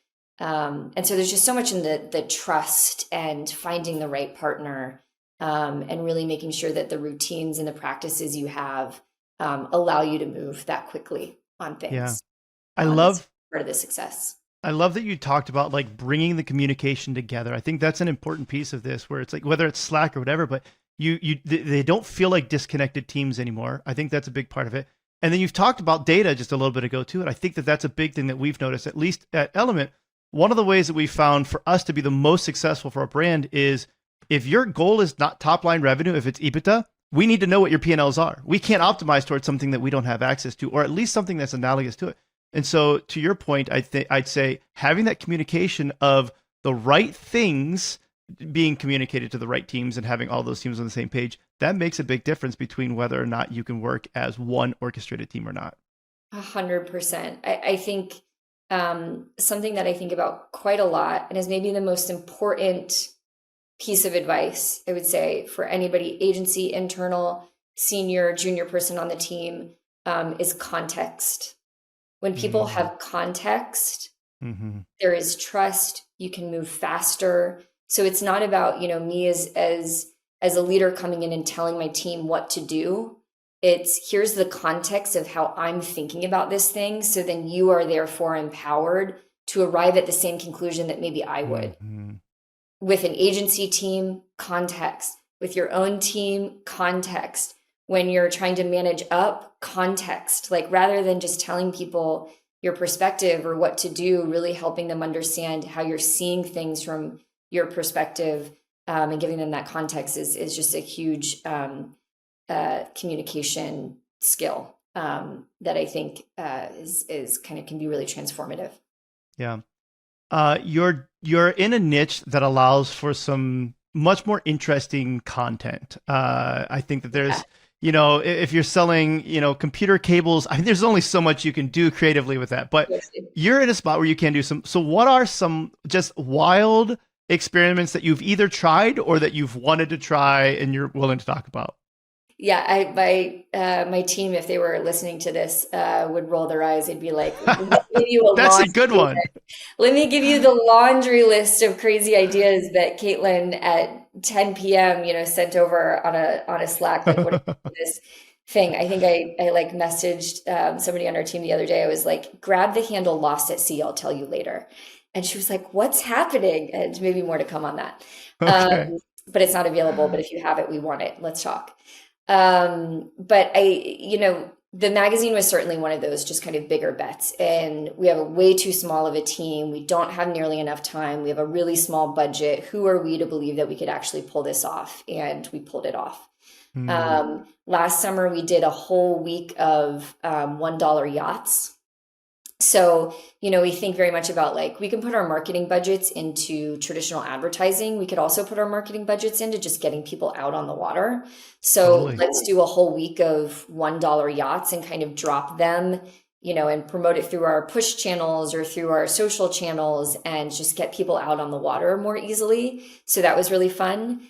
And so there's just so much in the trust and finding the right partner, and really making sure that the routines and the practices you have allow you to move that quickly on things. Yeah. That's part of the success. I love that you talked about like bringing the communication together. I think that's an important piece of this, where it's like, whether it's Slack or whatever, but they don't feel like disconnected teams anymore. I think that's a big part of it. And then you've talked about data just a little bit ago too. And I think that that's a big thing that we've noticed, at least at Element. One of the ways that we found for us to be the most successful for our brand is, if your goal is not top line revenue, if it's EBITDA, we need to know what your P&Ls are. We can't optimize towards something that we don't have access to, or at least something that's analogous to it. And so to your point, I'd say having that communication of the right things being communicated to the right teams and having all those teams on the same page, that makes a big difference between whether or not you can work as one orchestrated team or not. 100%. I think something that I think about quite a lot, and is maybe the most important piece of advice, I would say, for anybody, agency, internal, senior, junior person on the team, is context. When people have context, there is trust, you can move faster. So it's not about, me as a leader coming in and telling my team what to do. It's, here's the context of how I'm thinking about this thing. So then you are therefore empowered to arrive at the same conclusion that maybe I would. With an agency team, context. With your own team, context. When you're trying to manage up, context. Like, rather than just telling people your perspective or what to do, really helping them understand how you're seeing things from your perspective, and giving them that context is just a huge communication skill that I think is kind of can be really transformative. Yeah. You're in a niche that allows for some much more interesting content. I think that there's, if you're selling, computer cables, I think there's only so much you can do creatively with that, but you're in a spot where you can do some. So what are some just wild experiments that you've either tried or that you've wanted to try and you're willing to talk about? Yeah, my team, if they were listening to this, would roll their eyes. They'd be like, "Let me give you That's a good one. Let me give you the laundry list of crazy ideas that Caitlin at 10 p.m. sent over on a Slack. Like, what is this thing?" I think I like messaged somebody on our team the other day. I was like, "Grab the handle Lost at Sea. I'll tell you later." And she was like, "What's happening?" And maybe more to come on that. Okay. But it's not available. But if you have it, we want it. Let's talk. But the magazine was certainly one of those just kind of bigger bets, and we have a way too small of a team. We don't have nearly enough time. We have a really small budget. Who are we to believe that we could actually pull this off? And we pulled it off. Last summer, we did a whole week of $1 yachts. So, we think very much about, like, we can put our marketing budgets into traditional advertising. We could also put our marketing budgets into just getting people out on the water. So Let's do a whole week of $1 yachts and kind of drop them, and promote it through our push channels or through our social channels and just get people out on the water more easily. So that was really fun.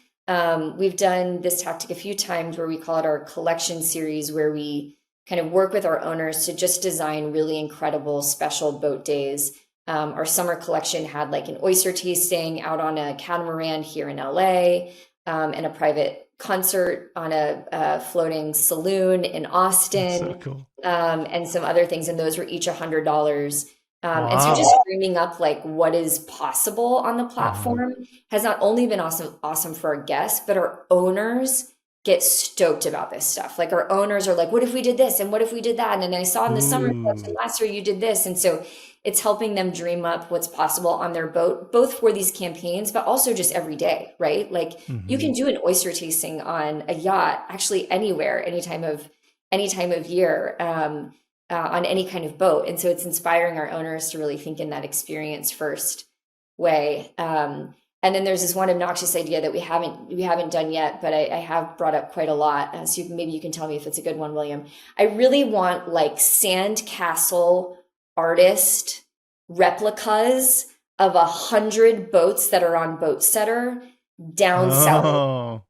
We've done this tactic a few times where we call it our collection series, where we kind of work with our owners to just design really incredible special boat days. Our summer collection had like an oyster tasting out on a catamaran here in LA, and a private concert on a floating saloon in Austin. So cool. And some other things. And those were each $100. Wow. And so just dreaming up like what is possible on the platform has not only been awesome for our guests, but our owners get stoked about this stuff. Like, our owners are like, what if we did this? And what if we did that? And then I saw in the summer collection last year, you did this. And so it's helping them dream up what's possible on their boat, both for these campaigns, but also just every day, right? Like, you can do an oyster tasting on a yacht, actually anywhere, any time of year, on any kind of boat. And so it's inspiring our owners to really think in that experience first way. And then there's this one obnoxious idea that we haven't done yet, but I have brought up quite a lot. So maybe you can tell me if it's a good one, William. I really want like sandcastle artist replicas of 100 boats that are on Boatsetter down south,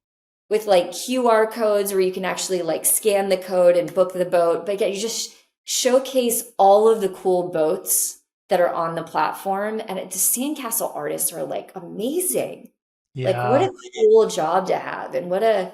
with like QR codes where you can actually like scan the code and book the boat. But again, you just showcase all of the cool boats that are on the platform. And the sandcastle artists are like amazing. Like what Yeah. a cool job to have, and what a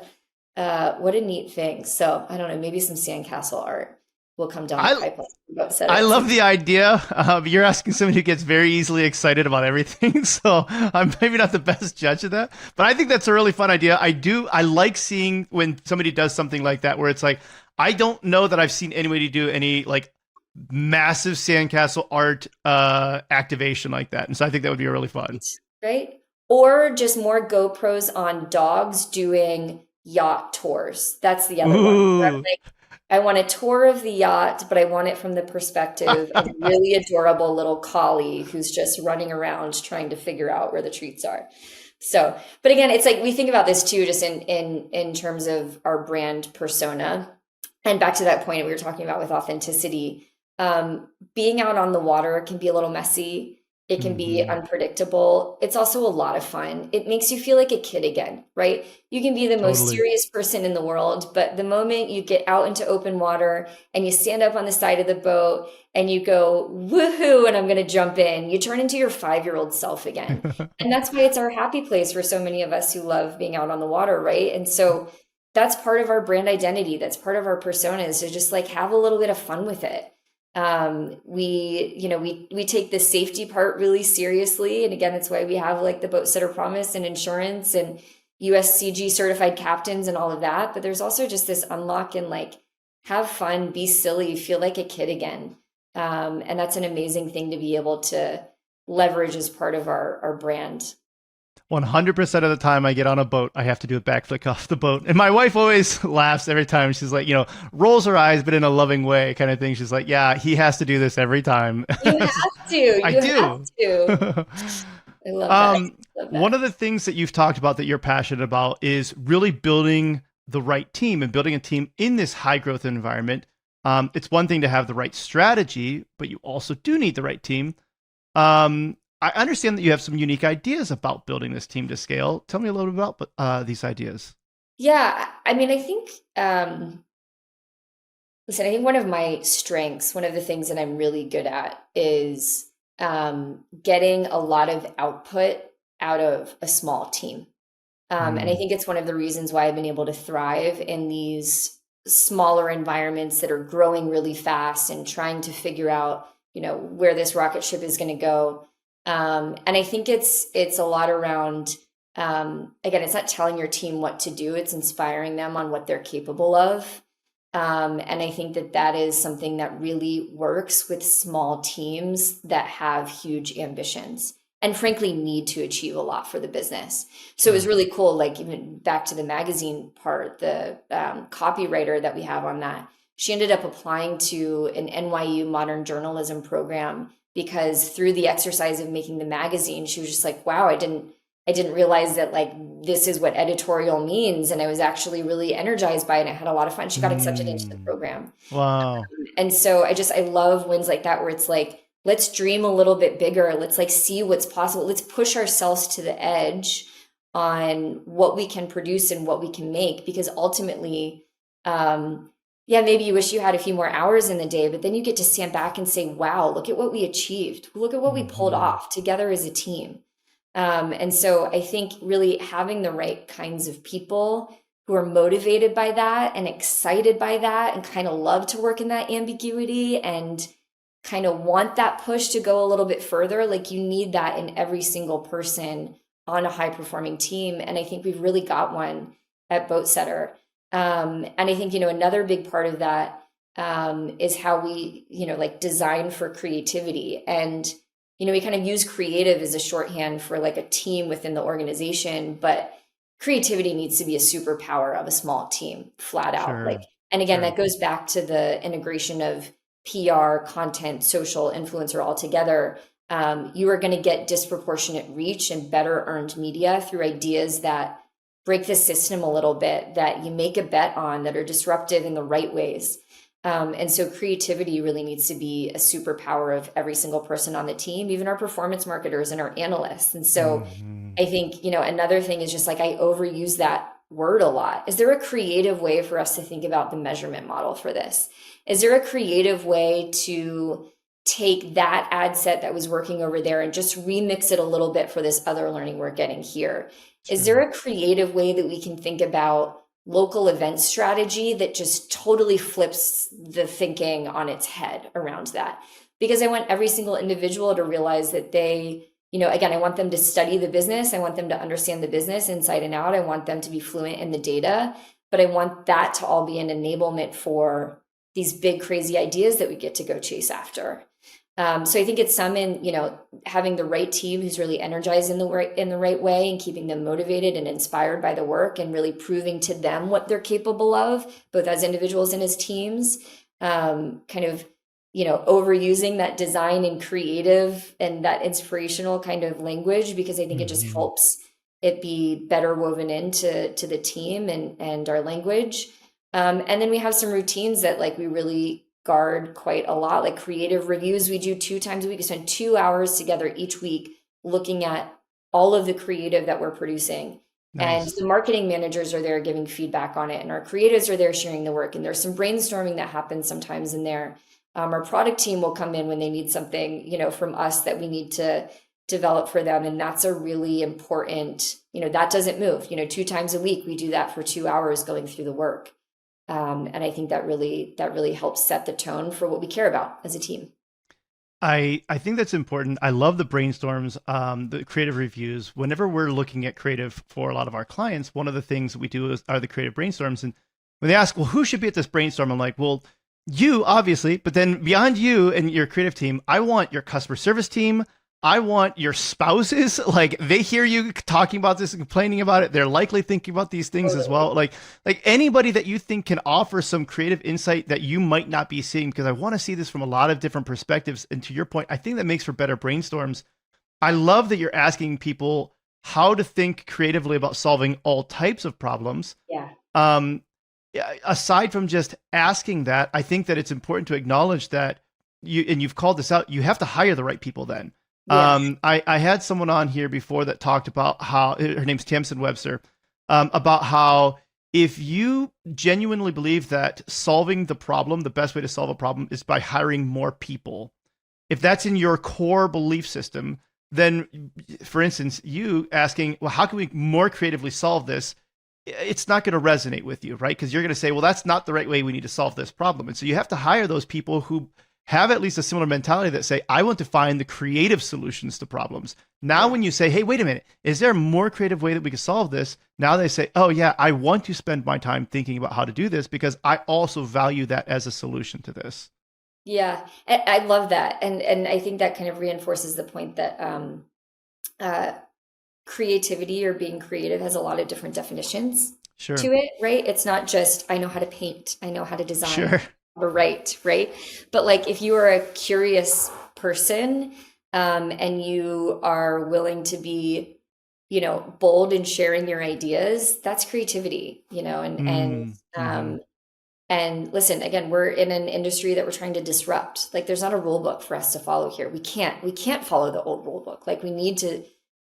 neat thing. So I don't know, maybe some sandcastle art will come down the I pipeline about Boatsetter I at some love the point. idea. You're asking someone who gets very easily excited about everything, so I'm maybe not the best judge of that. But I think that's a really fun idea. I like seeing when somebody does something like that, where it's like, I don't know that I've seen anybody do any like massive sandcastle art activation like that, and so I think that would be really fun. Right? Or just more GoPros on dogs doing yacht tours. That's the other one. Where I'm Ooh, like, I want a tour of the yacht, but I want it from the perspective of a really adorable little collie who's just running around trying to figure out where the treats are. So, but again, it's like we think about this too, just in terms of our brand persona. And back to that point we were talking about with authenticity, being out on the water can be a little messy. It can be hmm, unpredictable. It's also a lot of fun. It makes you feel like a kid again, right? You can be the most totally. serious person in the world, but the moment you get out into open water and you stand up on the side of the boat and you go, woohoo, and I'm going to jump in, you turn into your 5-year-old self again. And that's why it's our happy place for so many of us who love being out on the water, right? And so that's part of our brand identity. That's part of our persona, is to just like have a little bit of fun with it. We take the safety part really seriously. And again, that's why we have like the Boatsetter Promise and insurance and USCG certified captains and all of that. But there's also just this unlock and like have fun, be silly, feel like a kid again. And that's an amazing thing to be able to leverage as part of our brand. 100% of the time I get on a boat, I have to do a backflip off the boat. And my wife always laughs every time. She's like, rolls her eyes, but in a loving way kind of thing. She's like, yeah, he has to do this every time. You have to, I you have do. to. I love that. um, I love one that. of the things that you've talked about that you're passionate about is really building the right team and building a team in this high growth environment. It's one thing to have the right strategy, but you also do need the right team. I understand that you have some unique ideas about building this team to scale. Tell me a little bit about these ideas. Yeah, I mean, I think, listen, I think one of my strengths, one of the things that I'm really good at is getting a lot of output out of a small team. And I Mm, think it's one of the reasons why I've been able to thrive in these smaller environments that are growing really fast and trying to figure out, where this rocket ship is going to go. And I think it's a lot around, again, it's not telling your team what to do, it's inspiring them on what they're capable of. And I think that is something that really works with small teams that have huge ambitions and frankly need to achieve a lot for the business. So it was sure. really cool, like even back to the magazine part, the copywriter that we have on that, she ended up applying to an NYU modern journalism program because through the exercise of making the magazine, she was just like, wow, I didn't realize that like this is what editorial means. And I was actually really energized by it. And I had a lot of fun. She got accepted into the Mm, program. wow. And so I love wins like that, where it's like, let's dream a little bit bigger. Let's like see what's possible. Let's push ourselves to the edge on what we can produce and what we can make. Because ultimately, yeah, maybe you wish you had a few more hours in the day, but then you get to stand back and say, wow, look at what we achieved. Look at what we pulled Hmm. off together as a team. And so I think really having the right kinds of people who are motivated by that and excited by that and kind of love to work in that ambiguity and kind of want that push to go a little bit further, like you need that in every single person on a high performing team. And I think we've really got one at Boatsetter. And I think, another big part of that is how we, like design for creativity. And we kind of use creative as a shorthand for like a team within the organization, but creativity needs to be a superpower of a small team, flat out. Like, Sure. and again, Sure. that goes back to the integration of PR, content, social, influencer all together. You are going to get disproportionate reach and better earned media through ideas that break the system a little bit, that you make a bet on, that are disruptive in the right ways. And so creativity really needs to be a superpower of every single person on the team, even our performance marketers and our analysts. And so Hmm. I think, another thing is just like I overuse that word a lot. Is there a creative way for us to think about the measurement model for this? Is there a creative way to take that ad set that was working over there and just remix it a little bit for this other learning we're getting here? Sure. Is there a creative way that we can think about local event strategy that just totally flips the thinking on its head around that? Because I want every single individual to realize that they, again, I want them to study the business. I want them to understand the business inside and out. I want them to be fluent in the data, but I want that to all be an enablement for these big, crazy ideas that we get to go chase after. So I think it's some in, having the right team who's really energized in the right way and keeping them motivated and inspired by the work and really proving to them what they're capable of, both as individuals and as teams. Overusing that design and creative and that inspirational kind of language, because I think it just helps it be better woven into the team and our language. And then we have some routines that we really guard quite a lot, like creative reviews. We do 2 times a week. We spend 2 hours together each week looking at all of the creative that we're producing. Nice. And the marketing managers are there giving feedback on it, and our creatives are there sharing the work. And there's some brainstorming that happens sometimes in there. Our product team will come in when they need something, from us that we need to develop for them. And that's a really important, that doesn't move, 2 times a week. We do that for 2 hours going through the work. And I think that really helps set the tone for what we care about as a team. I think that's important. I love the brainstorms, the creative reviews. Whenever we're looking at creative for a lot of our clients, one of the things that we do are the creative brainstorms. And when they ask, well, who should be at this brainstorm? I'm like, well, you obviously, but then beyond you and your creative team, I want your customer service team. I want your spouses. They hear you talking about this and complaining about it. They're likely thinking about these things as well. Like anybody that you think can offer some creative insight that you might not be seeing, because I want to see this from a lot of different perspectives. And to your point, I think that makes for better brainstorms. I love that you're asking people how to think creatively about solving all types of problems. Yeah. Aside from just asking that, I think that it's important to acknowledge that you've called this out, you have to hire the right people then. Yeah. I had someone on here before that talked about how, her name's Tamsin Webster, about how if you genuinely believe that solving the problem, the best way to solve a problem is by hiring more people, if that's in your core belief system, then, for instance, you asking, well, how can we more creatively solve this? It's not going to resonate with you, right? Because you're going to say, well, that's not the right way we need to solve this problem. And so you have to hire those people who have at least a similar mentality that say, I want to find the creative solutions to problems. Now, when you say, hey, wait a minute, is there a more creative way that we can solve this? Now they say, oh yeah, I want to spend my time thinking about how to do this because I also value that as a solution to this. Yeah, I love that. And I think that kind of reinforces the point that creativity or being creative has a lot of different definitions to it, right? It's not just, I know how to paint, I know how to design, or write, right? But if you are a curious person and you are willing to be, bold in sharing your ideas, that's creativity, and listen, again, we're in an industry that we're trying to disrupt. There's not a rule book for us to follow here. We can't follow the old rule book. We need to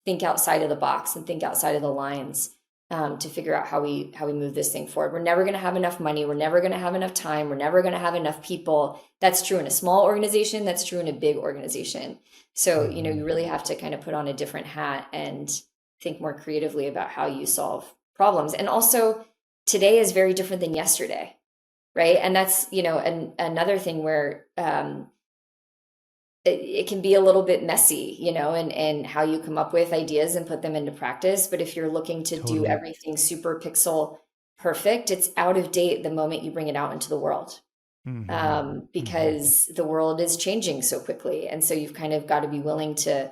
think outside of the box and think outside of the lines to figure out how we move this thing forward. We're never going to have enough money. We're never going to have enough time. We're never going to have enough people. That's true in a small organization. That's true in a big organization. So, you really have to kind of put on a different hat and think more creatively about how you solve problems. And also, today is very different than yesterday, right? And that's, another thing where it can be a little bit messy, and how you come up with ideas and put them into practice. But if you're looking to do everything super pixel perfect, it's out of date the moment you bring it out into the world. Because the world is changing so quickly. And so you've kind of got to be willing to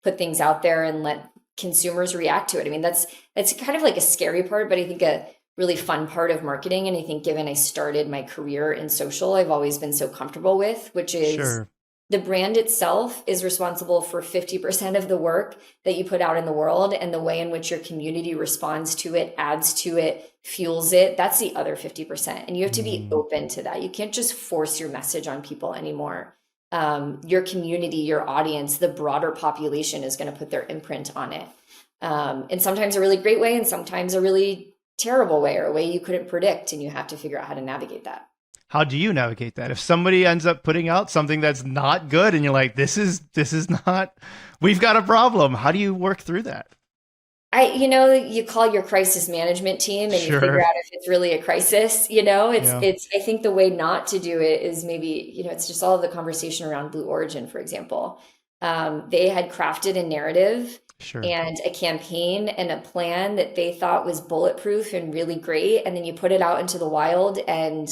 put things out there and let consumers react to it. I mean, that's kind of a scary part, but I think a really fun part of marketing. And I think given I started my career in social, I've always been so comfortable with, which is the brand itself is responsible for 50% of the work that you put out in the world, and the way in which your community responds to it, adds to it, fuels it. That's the other 50%. And you have to be open to that. You can't just force your message on people anymore. Your community, your audience, the broader population is going to put their imprint on it. And sometimes a really great way, and sometimes a really terrible way, or a way you couldn't predict, and you have to figure out how to navigate that. How do you navigate that? If somebody ends up putting out something that's not good and you're like, this is not, we've got a problem. How do you work through that? You call your crisis management team and you figure Sure. out if it's really a crisis. Yeah. I think the way not to do it is maybe, it's just all of the conversation around Blue Origin, for example. They had crafted a narrative Sure. and a campaign and a plan that they thought was bulletproof and really great. And then you put it out into the wild and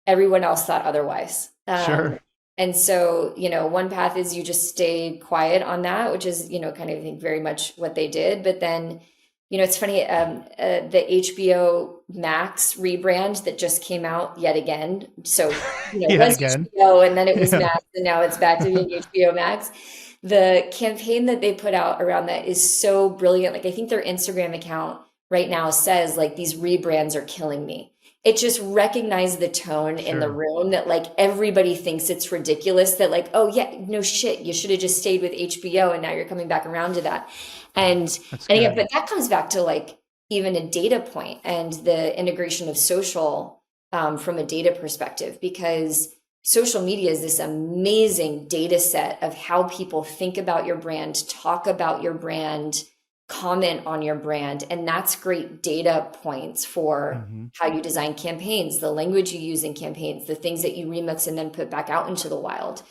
everyone else thought otherwise. Sure. And so, one path is you just stay quiet on that, which is, kind of, I think, very much what they did. But then, it's funny, the HBO Max rebrand that just came out yet again. So, it Yet was again. HBO and then it was Yeah. Max and now it's back to being HBO Max. The campaign that they put out around that is so brilliant. Like, I think their Instagram account right now says, like, these rebrands are killing me. It just recognized the tone in the Sure. room that, like, everybody thinks it's ridiculous that, like, oh yeah, no shit, you should have just stayed with HBO and now you're coming back around to that. And That's and again, good. but that comes back to, like, even a data point and the integration of social, from a data perspective, because social media is this amazing data set of how people think about your brand, talk about your brand, comment on your brand. And that's great data points for Mhm. how you design campaigns, the language you use in campaigns, the things that you remix and then put back out into the wild.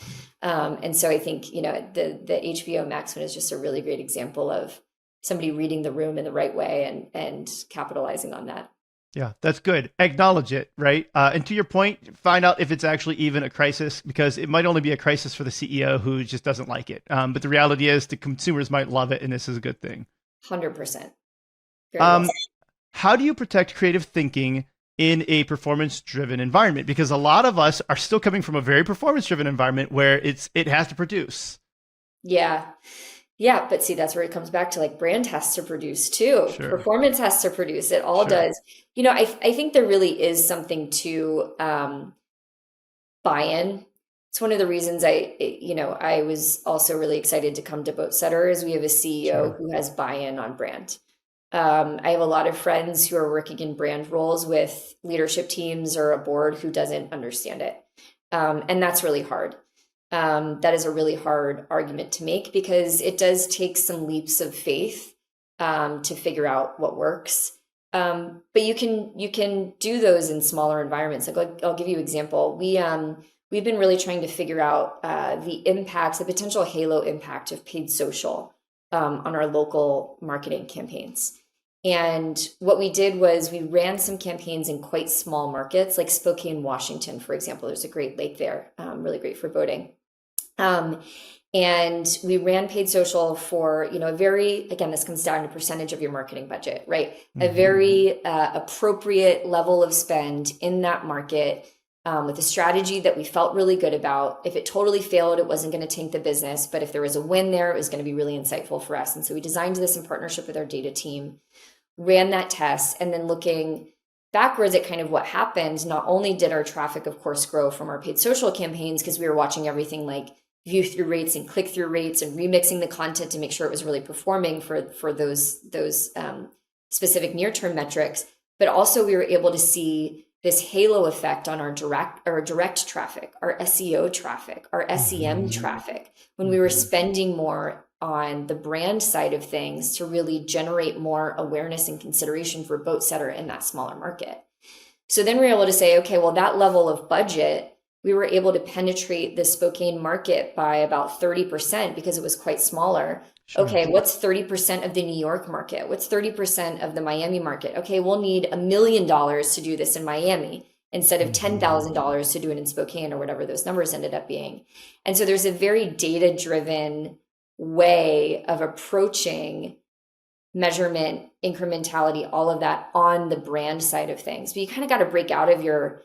And so I think, the HBO Max one is just a really great example of somebody reading the room in the right way and capitalizing on that. Yeah, that's good. Acknowledge it, right? And to your point, find out if it's actually even a crisis, because it might only be a crisis for the CEO who just doesn't like it. But the reality is the consumers might love it, and this is a good thing. 100%. Very well Um, said. how do you protect creative thinking in a performance-driven environment? Because a lot of us are still coming from a very performance-driven environment where it has to produce. Yeah. Yeah, but see, that's where it comes back to, like, brand has to produce too. Sure, Performance has to produce. It all sure. does. I think there really is something to, buy-in. It's one of the reasons I was also really excited to come to Boatsetter is we have a CEO Sure. who has buy-in on brand. I have a lot of friends who are working in brand roles with leadership teams or a board who doesn't understand it. And that's really hard. That is a really hard argument to make because it does take some leaps of faith, to figure out what works. But you can do those in smaller environments. Like, I'll give you an example. We've been really trying to figure out, the potential halo impact of paid social, on our local marketing campaigns. And what we did was we ran some campaigns in quite small markets, like Spokane, Washington, for example. There's a great lake there, really great for boating. Um, and we ran paid social for, again, this comes down to percentage of your marketing budget, right? A Mhm. very appropriate level of spend in that market, with a strategy that we felt really good about. If it totally failed, it wasn't going to tank the business. But if there was a win there, it was going to be really insightful for us. And so we designed this in partnership with our data team, ran that test, and then looking backwards at kind of what happened, not only did our traffic, of course, grow from our paid social campaigns because we were watching everything like view through rates and click through rates and remixing the content to make sure it was really performing for those specific near term metrics, but also we were able to see this halo effect on our direct traffic, our SEO traffic, our SEM Mhm. traffic, when we were Mhm. spending more on the brand side of things to really generate more awareness and consideration for Boatsetter in that smaller market. So then we were able to say, okay, well, that level of budget, we were able to penetrate the Spokane market by about 30% because it was quite smaller. Sure. Okay, what's 30% of the New York market? What's 30% of the Miami market? Okay, we'll need $1 million to do this in Miami instead of Mhm. $10,000 to do it in Spokane or whatever those numbers ended up being. And so there's a very data-driven way of approaching measurement, incrementality, all of that on the brand side of things. But you kind of got to break out of your,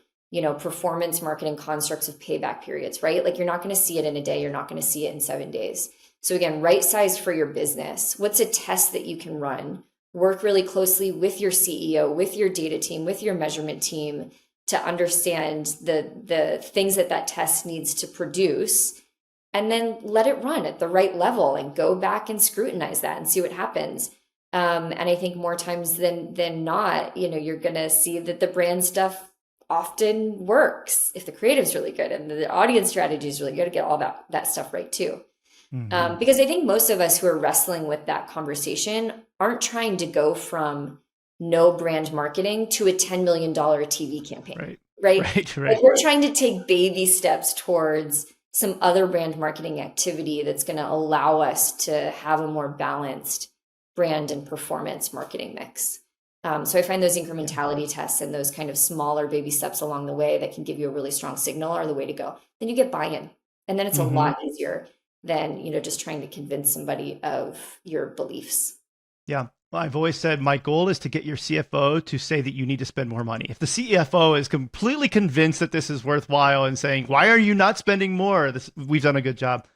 performance marketing constructs of payback periods, right? Like, you're not going to see it in a day. You're not going to see it in 7 days. So again, right sized for your business. What's a test that you can run? Work really closely with your CEO, with your data team, with your measurement team to understand the things that test needs to produce, and then let it run at the right level and go back and scrutinize that and see what happens. And I think more times than not, you're going to see that the brand stuff often works if the creative's really good and the audience strategy is really good to get all that stuff right too. Because I think most of us who are wrestling with that conversation aren't trying to go from no brand marketing to a $10 million TV campaign, right? Like we're trying to take baby steps towards some other brand marketing activity that's going to allow us to have a more balanced brand and performance marketing mix. So I find those incrementality tests and those kind of smaller baby steps along the way that can give you a really strong signal are the way to go. Then you get buy-in, and then it's a lot easier than, just trying to convince somebody of your beliefs. Yeah. Well, I've always said my goal is to get your CFO to say that you need to spend more money. If the CFO is completely convinced that this is worthwhile and saying, why are you not spending more? We've done a good job.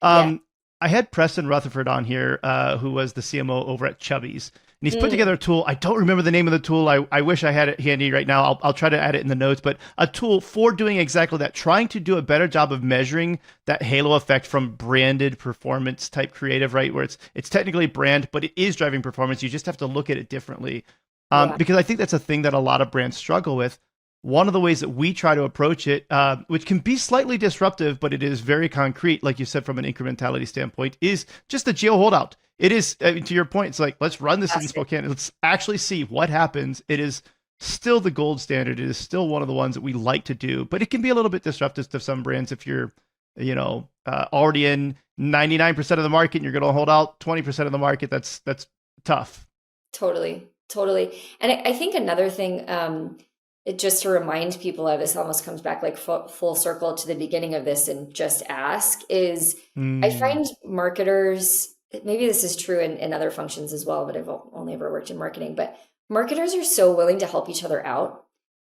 I had Preston Rutherford on here, who was the CMO over at Chubby's. And he's put together a tool. I don't remember the name of the tool. I wish I had it handy right now. I'll try to add it in the notes. But a tool for doing exactly that, trying to do a better job of measuring that halo effect from branded performance type creative, right? Where it's technically brand, but it is driving performance. You just have to look at it differently. Because I think that's a thing that a lot of brands struggle with. One of the ways that we try to approach it, which can be slightly disruptive, but it is very concrete, like you said, from an incrementality standpoint, is just a geo holdout. It is, to your point, it's like, let's run this in Spokane. Let's actually see what happens. It is still the gold standard. It is still one of the ones that we like to do, but it can be a little bit disruptive to some brands if you're, already in 99% of the market and you're going to hold out 20% of the market. That's tough. Totally. And I think another thing, it just to remind people of this, almost comes back like full circle to the beginning of this, and just ask is, I find marketers, maybe this is true in other functions as well, but I've only ever worked in marketing, but marketers are so willing to help each other out.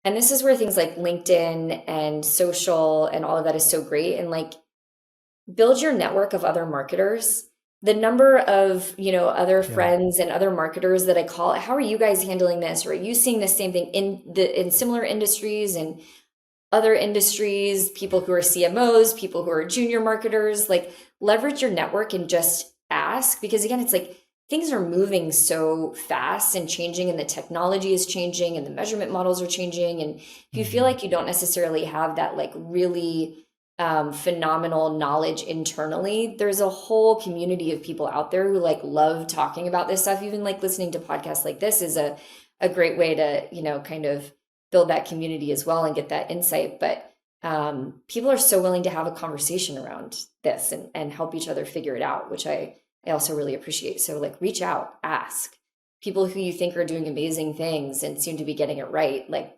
And this is where things like LinkedIn and social and all of that is so great. And like, build your network of other marketers. The number of, other friends and other marketers that I call, how are you guys handling this? Or are you seeing the same thing in similar industries and other industries, people who are CMOs, people who are junior marketers, like leverage your network and just ask, because again, it's like things are moving so fast and changing, and the technology is changing and the measurement models are changing. And if you feel like you don't necessarily have that like really phenomenal knowledge internally, there's a whole community of people out there who like love talking about this stuff. Even like listening to podcasts like this is a great way to, kind of build that community as well and get that insight. But people are so willing to have a conversation around this and help each other figure it out, which I also really appreciate. So like reach out, ask people who you think are doing amazing things and seem to be getting it right. Like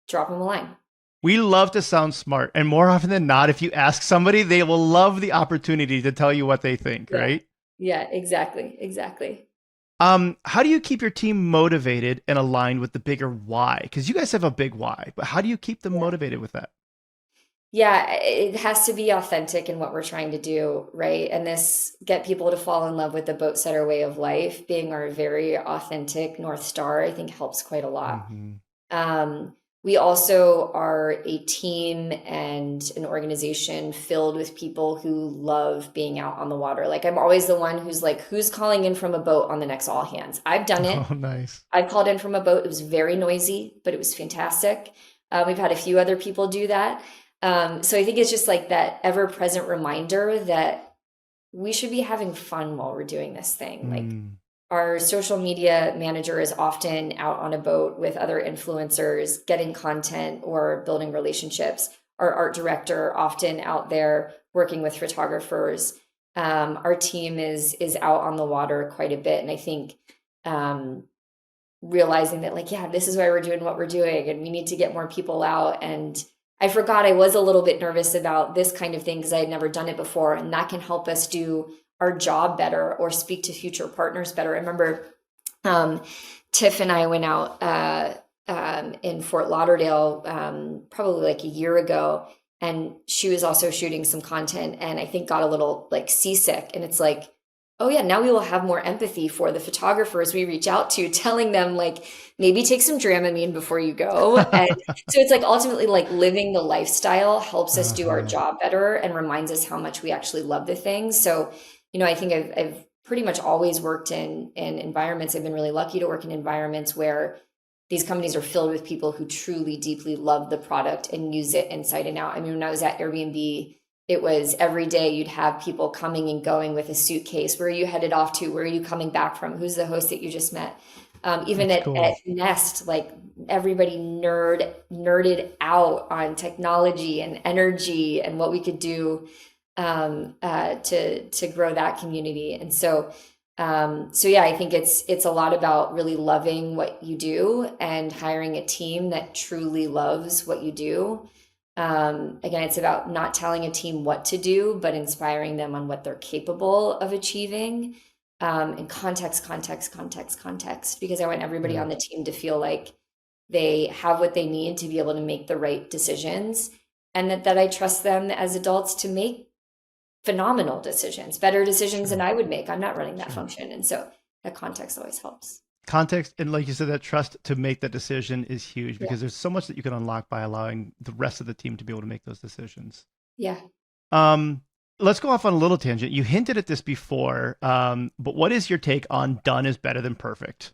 drop them a line. We love to sound smart, and more often than not, if you ask somebody, they will love the opportunity to tell you what they think, right? Yeah, exactly. How do you keep your team motivated and aligned with the bigger why? Because you guys have a big why, but how do you keep them motivated with that? Yeah, it has to be authentic in what we're trying to do, right? And get people to fall in love with the Boatsetter way of life, being our very authentic North Star, I think helps quite a lot. We also are a team and an organization filled with people who love being out on the water. Like I'm always the one who's like, who's calling in from a boat on the next all hands? I've done it. Oh, nice. I called in from a boat. It was very noisy, but it was fantastic. We've had a few other people do that. So I think it's just like that ever-present reminder that we should be having fun while we're doing this thing. Like our social media manager is often out on a boat with other influencers, getting content or building relationships. Our art director often out there working with photographers. Our team is out on the water quite a bit. And I think realizing that like, yeah, this is why we're doing what we're doing and we need to get more people out. And I forgot I was a little bit nervous about this kind of thing because I had never done it before. And that can help us do our job better or speak to future partners better. I remember Tiff and I went out in Fort Lauderdale probably like a year ago, and she was also shooting some content and I think got a little like seasick. And it's like, oh yeah, now we will have more empathy for the photographers we reach out to, telling them like, maybe take some Dramamine before you go. And so it's like ultimately like living the lifestyle helps us do our job better and reminds us how much we actually love the thing. So, I think I've pretty much always worked in environments. I've been really lucky to work in environments where these companies are filled with people who truly deeply love the product and use it inside and out. I mean, when I was at Airbnb, it was every day you'd have people coming and going with a suitcase. Where are you headed off to? Where are you coming back from? Who's the host that you just met? Even at Nest, like everybody nerded out on technology and energy and what we could do to grow that community. And so yeah, I think it's a lot about really loving what you do and hiring a team that truly loves what you do. Again, it's about not telling a team what to do, but inspiring them on what they're capable of achieving. And context, because I want everybody on the team to feel like they have what they need to be able to make the right decisions, and that I trust them as adults to make phenomenal decisions, better decisions than I would make. I'm not running that function. And so that context always helps. Context, and like you said, that trust to make that decision is huge, because there's so much that you can unlock by allowing the rest of the team to be able to make those decisions. Yeah. Let's go off on a little tangent. You hinted at this before, but what is your take on done is better than perfect?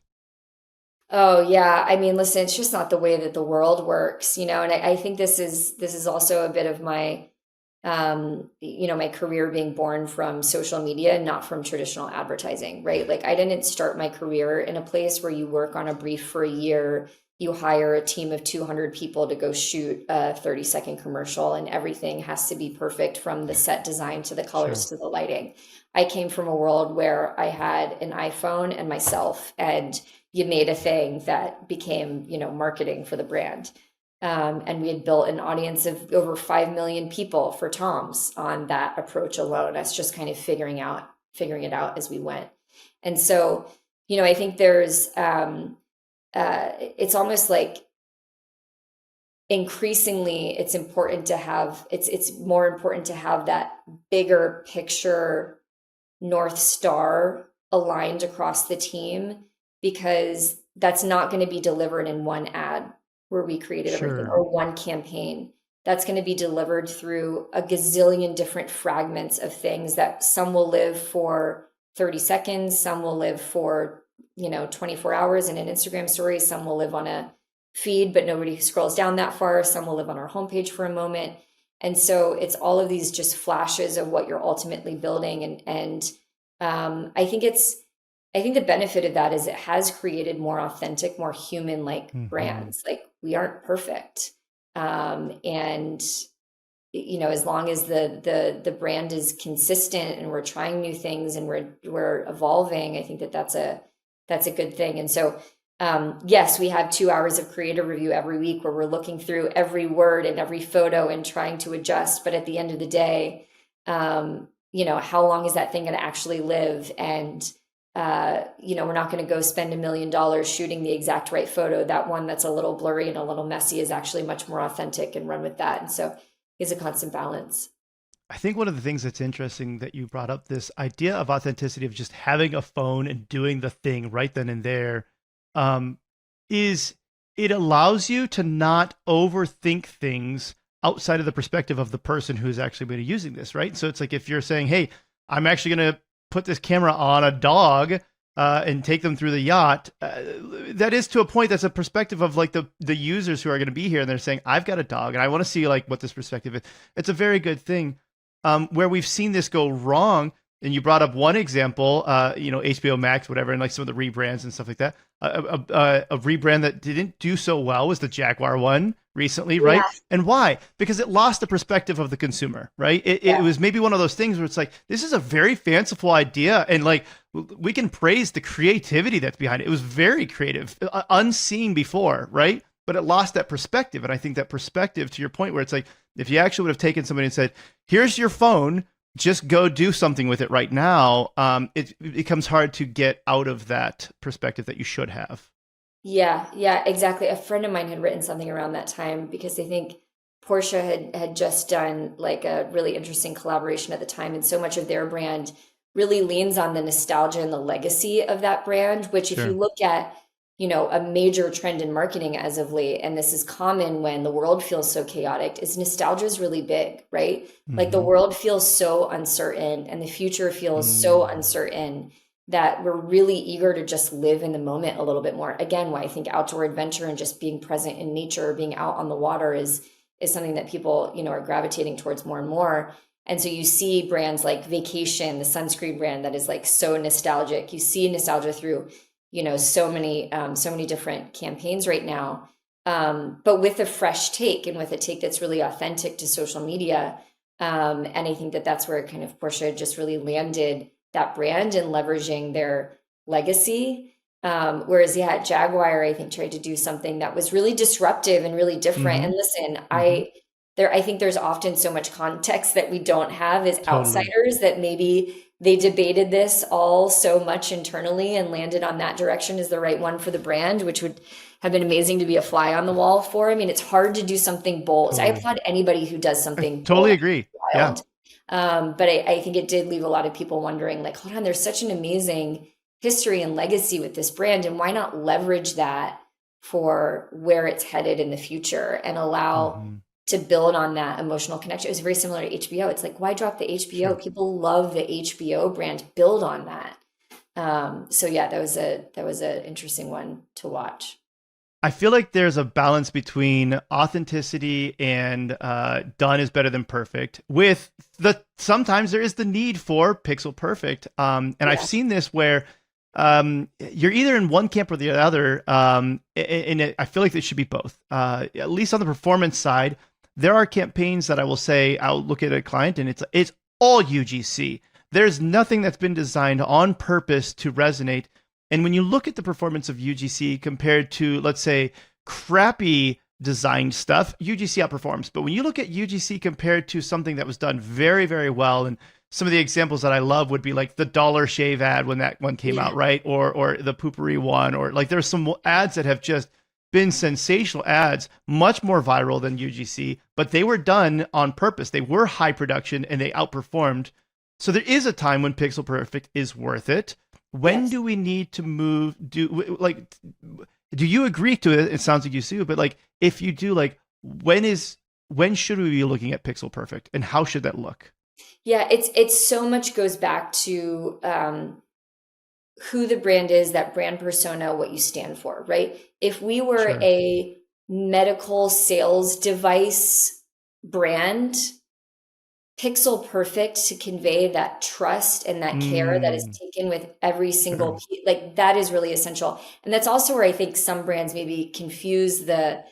Oh yeah. I mean, listen, it's just not the way that the world works, and I think this is also a bit of my, my career being born from social media, not from traditional advertising, right? Like I didn't start my career in a place where you work on a brief for a year, you hire a team of 200 people to go shoot a 30-second commercial, and everything has to be perfect from the set design to the colors to the lighting. I came from a world where I had an iPhone and myself, and you made a thing that became, marketing for the brand. And we had built an audience of over 5 million people for Tom's on that approach alone. Us just kind of figuring it out as we went. And so, I think there's, it's almost like increasingly it's important to have, it's more important to have that bigger picture North Star aligned across the team, because that's not going to be delivered in one ad where we created everything, or one campaign. That's going to be delivered through a gazillion different fragments of things that some will live for 30 seconds, some will live for 24 hours in an Instagram story, some will live on a feed but nobody scrolls down that far, some will live on our homepage for a moment. And so it's all of these just flashes of what you're ultimately building. And I think the benefit of that is it has created more authentic, more human like brands. Like we aren't perfect. And as long as the brand is consistent and we're trying new things and we're evolving, I think that's a good thing. And so, yes, we have 2 hours of creative review every week where we're looking through every word and every photo and trying to adjust. But at the end of the day, how long is that thing going to actually live? And, we're not going to go spend $1 million shooting the exact right photo. That one that's a little blurry and a little messy is actually much more authentic, and run with that. And so it's a constant balance. I think one of the things that's interesting that you brought up, this idea of authenticity, of just having a phone and doing the thing right then and there, is it allows you to not overthink things outside of the perspective of the person who's actually going to be using this, right? So it's like if you're saying, hey, I'm actually going to put this camera on a dog and take them through the yacht, that is to a point, that's a perspective of like the users who are going to be here, and they're saying, I've got a dog and I want to see like what this perspective is. It's a very good thing. Where we've seen this go wrong, and you brought up one example, HBO Max, whatever, and like some of the rebrands and stuff like that. A rebrand that didn't do so well was the Jaguar one recently, right? Yeah. And why? Because it lost the perspective of the consumer, right? It was maybe one of those things where it's like, this is a very fanciful idea, and like we can praise the creativity that's behind it. It was very creative, unseen before, right? But it lost that perspective. And I think that perspective, to your point, where it's like, if you actually would have taken somebody and said, here's your phone, just go do something with it right now, it becomes hard to get out of that perspective that you should have. Yeah, exactly. A friend of mine had written something around that time, because I think Porsche had just done like a really interesting collaboration at the time. And so much of their brand really leans on the nostalgia and the legacy of that brand, which if you look at, a major trend in marketing as of late, and this is common when the world feels so chaotic, is nostalgia is really big, right? Like the world feels so uncertain and the future feels so uncertain. that we're really eager to just live in the moment a little bit more. Again, why I think outdoor adventure and just being present in nature, being out on the water is something that people, are gravitating towards more and more. And so you see brands like Vacation, the sunscreen brand that is like so nostalgic. You see nostalgia through, so many different campaigns right now. But with a fresh take and with a take that's really authentic to social media. And I think that that's where kind of Porsche just really landed that brand and leveraging their legacy. Whereas Jaguar, I think, tried to do something that was really disruptive and really different. Mm-hmm. And listen, Mm-hmm. I think there's often so much context that we don't have as Totally. outsiders that maybe they debated this all so much internally and landed on that direction as the right one for the brand, which would have been amazing to be a fly on the wall for. I mean, it's hard to do something bold. Totally. So I applaud anybody who does something Totally bold, agree. wild. Yeah. But I think it did leave a lot of people wondering, like, hold on, there's such an amazing history and legacy with this brand, and why not leverage that for where it's headed in the future and allow to build on that emotional connection. It was very similar to HBO. It's like, why drop the HBO? Sure. People love the HBO brand. Build on that. So yeah, that was an interesting one to watch. I feel like there's a balance between authenticity and done is better than perfect. With sometimes there is the need for pixel perfect. And I've seen this where you're either in one camp or the other. And I feel like it should be both. At least on the performance side, there are campaigns that I will say, I'll look at a client and it's all UGC. There's nothing that's been designed on purpose to resonate. And when you look at the performance of UGC compared to, let's say, crappy designed stuff, UGC outperforms. But when you look at UGC compared to something that was done very, very well, and some of the examples that I love would be like the Dollar Shave ad when that one came out, right? Or the Poopery one, or like there's some ads that have just been sensational ads, much more viral than UGC, but they were done on purpose. They were high production and they outperformed. So there is a time when Pixel Perfect is worth it. When do we need to move? Do you agree to it? It sounds like you do, but like, if you do, like, when should we be looking at Pixel Perfect and how should that look? Yeah, it's so much goes back to who the brand is, that brand persona, what you stand for, right? If we were a medical sales device brand, Pixel Perfect to convey that trust and that care that is taken with every single piece, like that is really essential. And that's also where I think some brands maybe confuse the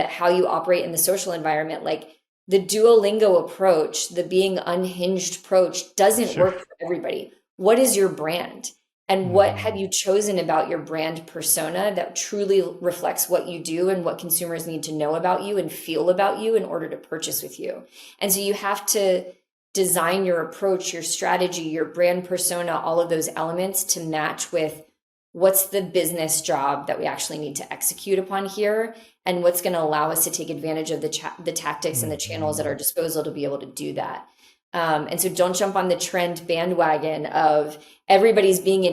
how you operate in the social environment. Like the Duolingo approach, the being unhinged approach doesn't work for everybody. What is your brand? And what have you chosen about your brand persona that truly reflects what you do and what consumers need to know about you and feel about you in order to purchase with you? And so you have to design your approach, your strategy, your brand persona, all of those elements to match with what's the business job that we actually need to execute upon here, and what's going to allow us to take advantage of the tactics and the channels at our disposal to be able to do that. And so don't jump on the trend bandwagon of everybody's being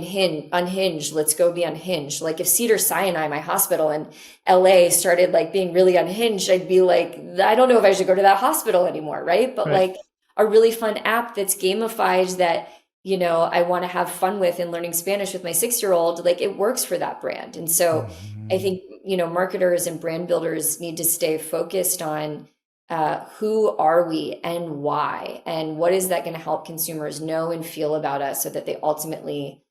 unhinged. Let's go be unhinged. Like if Cedars-Sinai, my hospital in LA, started like being really unhinged, I'd be like, I don't know if I should go to that hospital anymore. Right. But like a really fun app that's gamified that, I want to have fun with and learning Spanish with my 6-year-old, like it works for that brand. And so I think, marketers and brand builders need to stay focused on who are we and why, and what is that going to help consumers know and feel about us so that they ultimately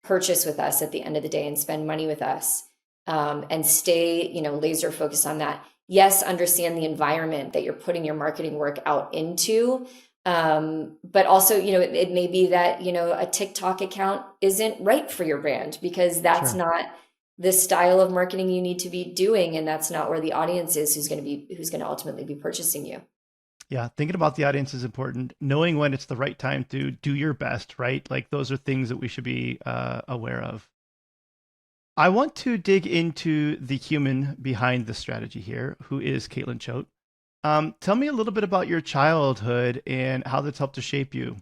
purchase with us at the end of the day and spend money with us, and stay, laser focused on that. Yes, understand the environment that you're putting your marketing work out into. But also, it may be that, a TikTok account isn't right for your brand because that's not the style of marketing you need to be doing. And that's not where the audience is who's going to ultimately be purchasing you. Yeah. Thinking about the audience is important. Knowing when it's the right time to do your best, right? Like those are things that we should be aware of. I want to dig into the human behind the strategy here, who is Caitlin Choate. Tell me a little bit about your childhood and how that's helped to shape you.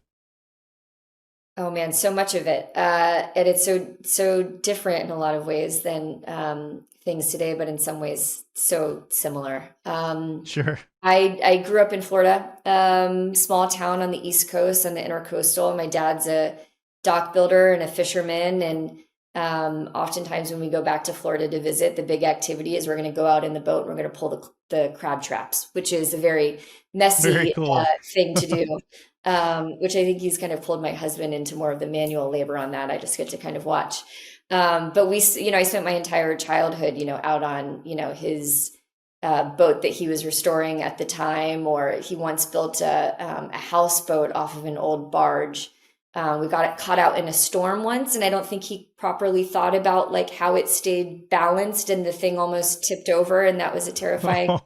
Oh man, so much of it. And it's so different in a lot of ways than things today, but in some ways so similar. Sure. I grew up in Florida, small town on the East Coast on the intercoastal. My dad's a dock builder and a fisherman. And oftentimes when we go back to Florida to visit, the big activity is we're going to go out in the boat and we're going to pull the crab traps, which is a very messy Very cool. thing to do. Which I think he's kind of pulled my husband into more of the manual labor on that. I just get to kind of watch. But we, I spent my entire childhood, out on, his boat that he was restoring at the time, or he once built a houseboat off of an old barge. We got it caught out in a storm once, and I don't think he properly thought about like how it stayed balanced, and the thing almost tipped over, and that was a terrifying,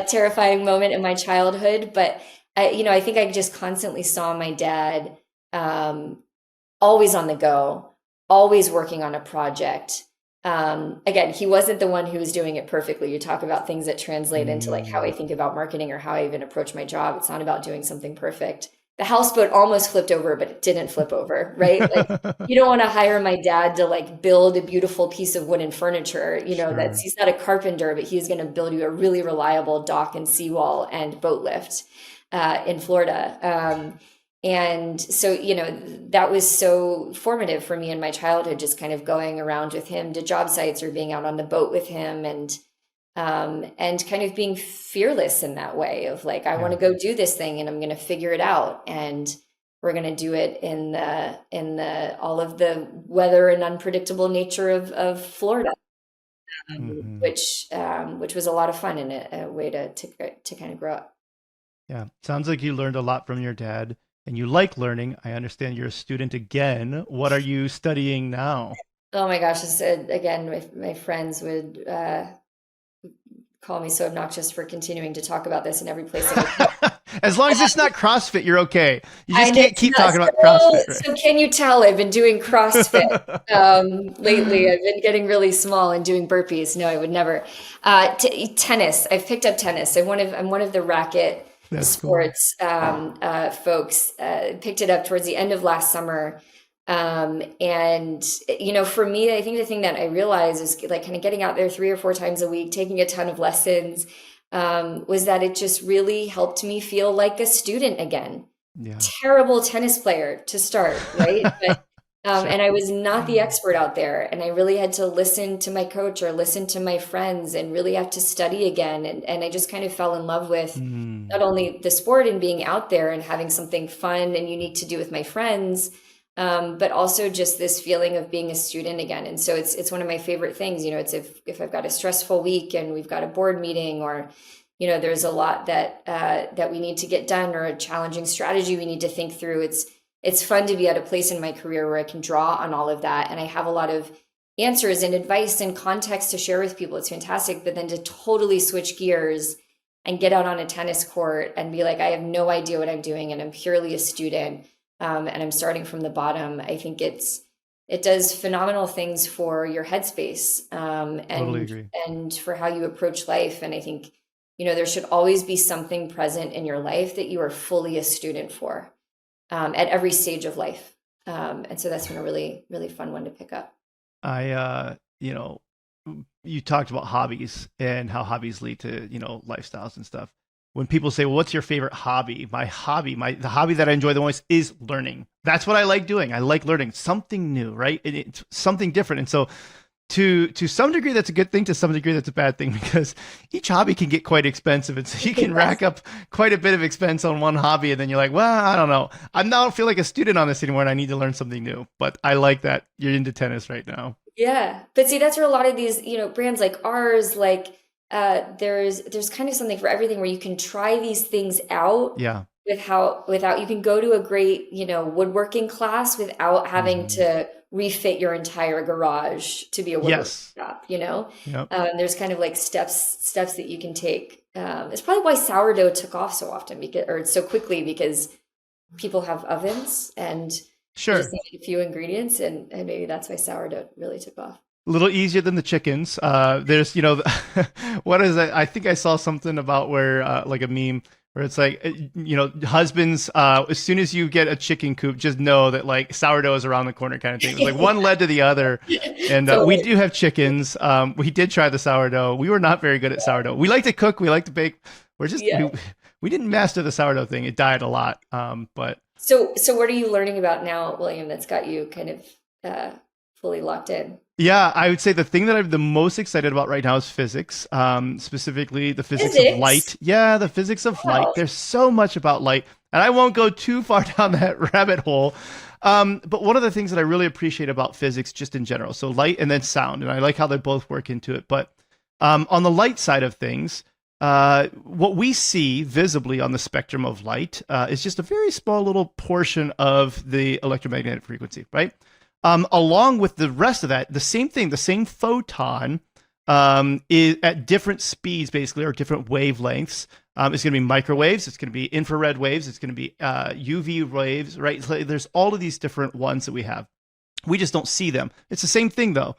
terrifying moment in my childhood. But I think I just constantly saw my dad always on the go, always working on a project. Again, he wasn't the one who was doing it perfectly. You talk about things that translate into like how I think about marketing or how I even approach my job. It's not about doing something perfect. The houseboat almost flipped over, but it didn't flip over, right? Like, you don't want to hire my dad to like build a beautiful piece of wooden furniture. Sure. He's not a carpenter, but he's going to build you a really reliable dock and seawall and boat lift in Florida. And so, that was so formative for me in my childhood, just kind of going around with him to job sites or being out on the boat with him, and kind of being fearless in that way of like, I want to go do this thing and I'm going to figure it out. And we're going to do it in the all of the weather and unpredictable nature of Florida, which was a lot of fun and a way to kind of grow up. Yeah. Sounds like you learned a lot from your dad. And you like learning. I understand you're a student again. What are you studying now? Oh my gosh. Again, my friends would call me so obnoxious for continuing to talk about this in every place. As long as it's not CrossFit, you're okay. You just can't keep talking about CrossFit. Right? So can you tell I've been doing CrossFit lately? I've been getting really small and doing burpees. No, I would never. Tennis. I've picked up tennis. I'm one of the racket sports folks. Picked it up towards the end of last summer. And for me, I think the thing that I realized is like kind of getting out there 3 or 4 times a week, taking a ton of lessons, was that it just really helped me feel like a student again. Yeah. Terrible tennis player to start, right? But and I was not the expert out there, and I really had to listen to my coach or listen to my friends and really have to study again. And I just kind of fell in love with not only the sport and being out there and having something fun and unique to do with my friends, but also just this feeling of being a student again. And so it's one of my favorite things. It's if I've got a stressful week and we've got a board meeting, or there's a lot that we need to get done, or a challenging strategy we need to think through. It's fun to be at a place in my career where I can draw on all of that, and I have a lot of answers and advice and context to share with people. It's fantastic. But then to totally switch gears and get out on a tennis court and be like, I have no idea what I'm doing and I'm purely a student, and I'm starting from the bottom. I think it does phenomenal things for your headspace, Totally agree. And for how you approach life. And I think, there should always be something present in your life that you are fully a student for. At every stage of life. And so that's been a really, really fun one to pick up. You talked about hobbies and how hobbies lead to, lifestyles and stuff. When people say, well, what's your favorite hobby? The hobby that I enjoy the most is learning. That's what I like doing. I like learning something new, right? It's something different. And so to some degree, that's a good thing. To some degree, that's a bad thing, because each hobby can get quite expensive. And so you can rack up quite a bit of expense on one hobby. And then you're like, well, I don't know. I don't feel like a student on this anymore, and I need to learn something new. But I like that you're into tennis right now. Yeah. But see, that's where a lot of these, brands like ours, like there's kind of something for everything, where you can try these things out. Yeah. Without you can go to a great, woodworking class without having to refit your entire garage to be a woodworking shop, Yep. There's kind of like steps that you can take. It's probably why sourdough took off so often so quickly, because people have ovens and just need a few ingredients, and maybe that's why sourdough really took off. A little easier than the chickens. There's, what is it? I think I saw something about where, like a meme, where it's like, husbands, as soon as you get a chicken coop, just know that like sourdough is around the corner kind of thing. It's like one led to the other. And we do have chickens. We did try the sourdough. We were not very good at sourdough. We like to cook. We like to bake. We're just, we didn't master the sourdough thing. It died a lot. But So what are you learning about now, William, that's got you kind of fully locked in? Yeah, I would say the thing that I'm the most excited about right now is physics, specifically the physics of Physics? light. Yeah, the physics of light. Wow. There's so much about light, and I won't go too far down that rabbit hole. But one of the things that I really appreciate about physics, just in general, so light and then sound, and I like how they both work into it. But on the light side of things, what we see visibly on the spectrum of light is just a very small little portion of the electromagnetic frequency, right? Along with the rest of that, the same thing, the same photon is at different speeds, basically, or different wavelengths. It's going to be microwaves, it's going to be infrared waves, it's going to be UV waves, right? So there's all of these different ones that we have. We just don't see them. It's the same thing, though.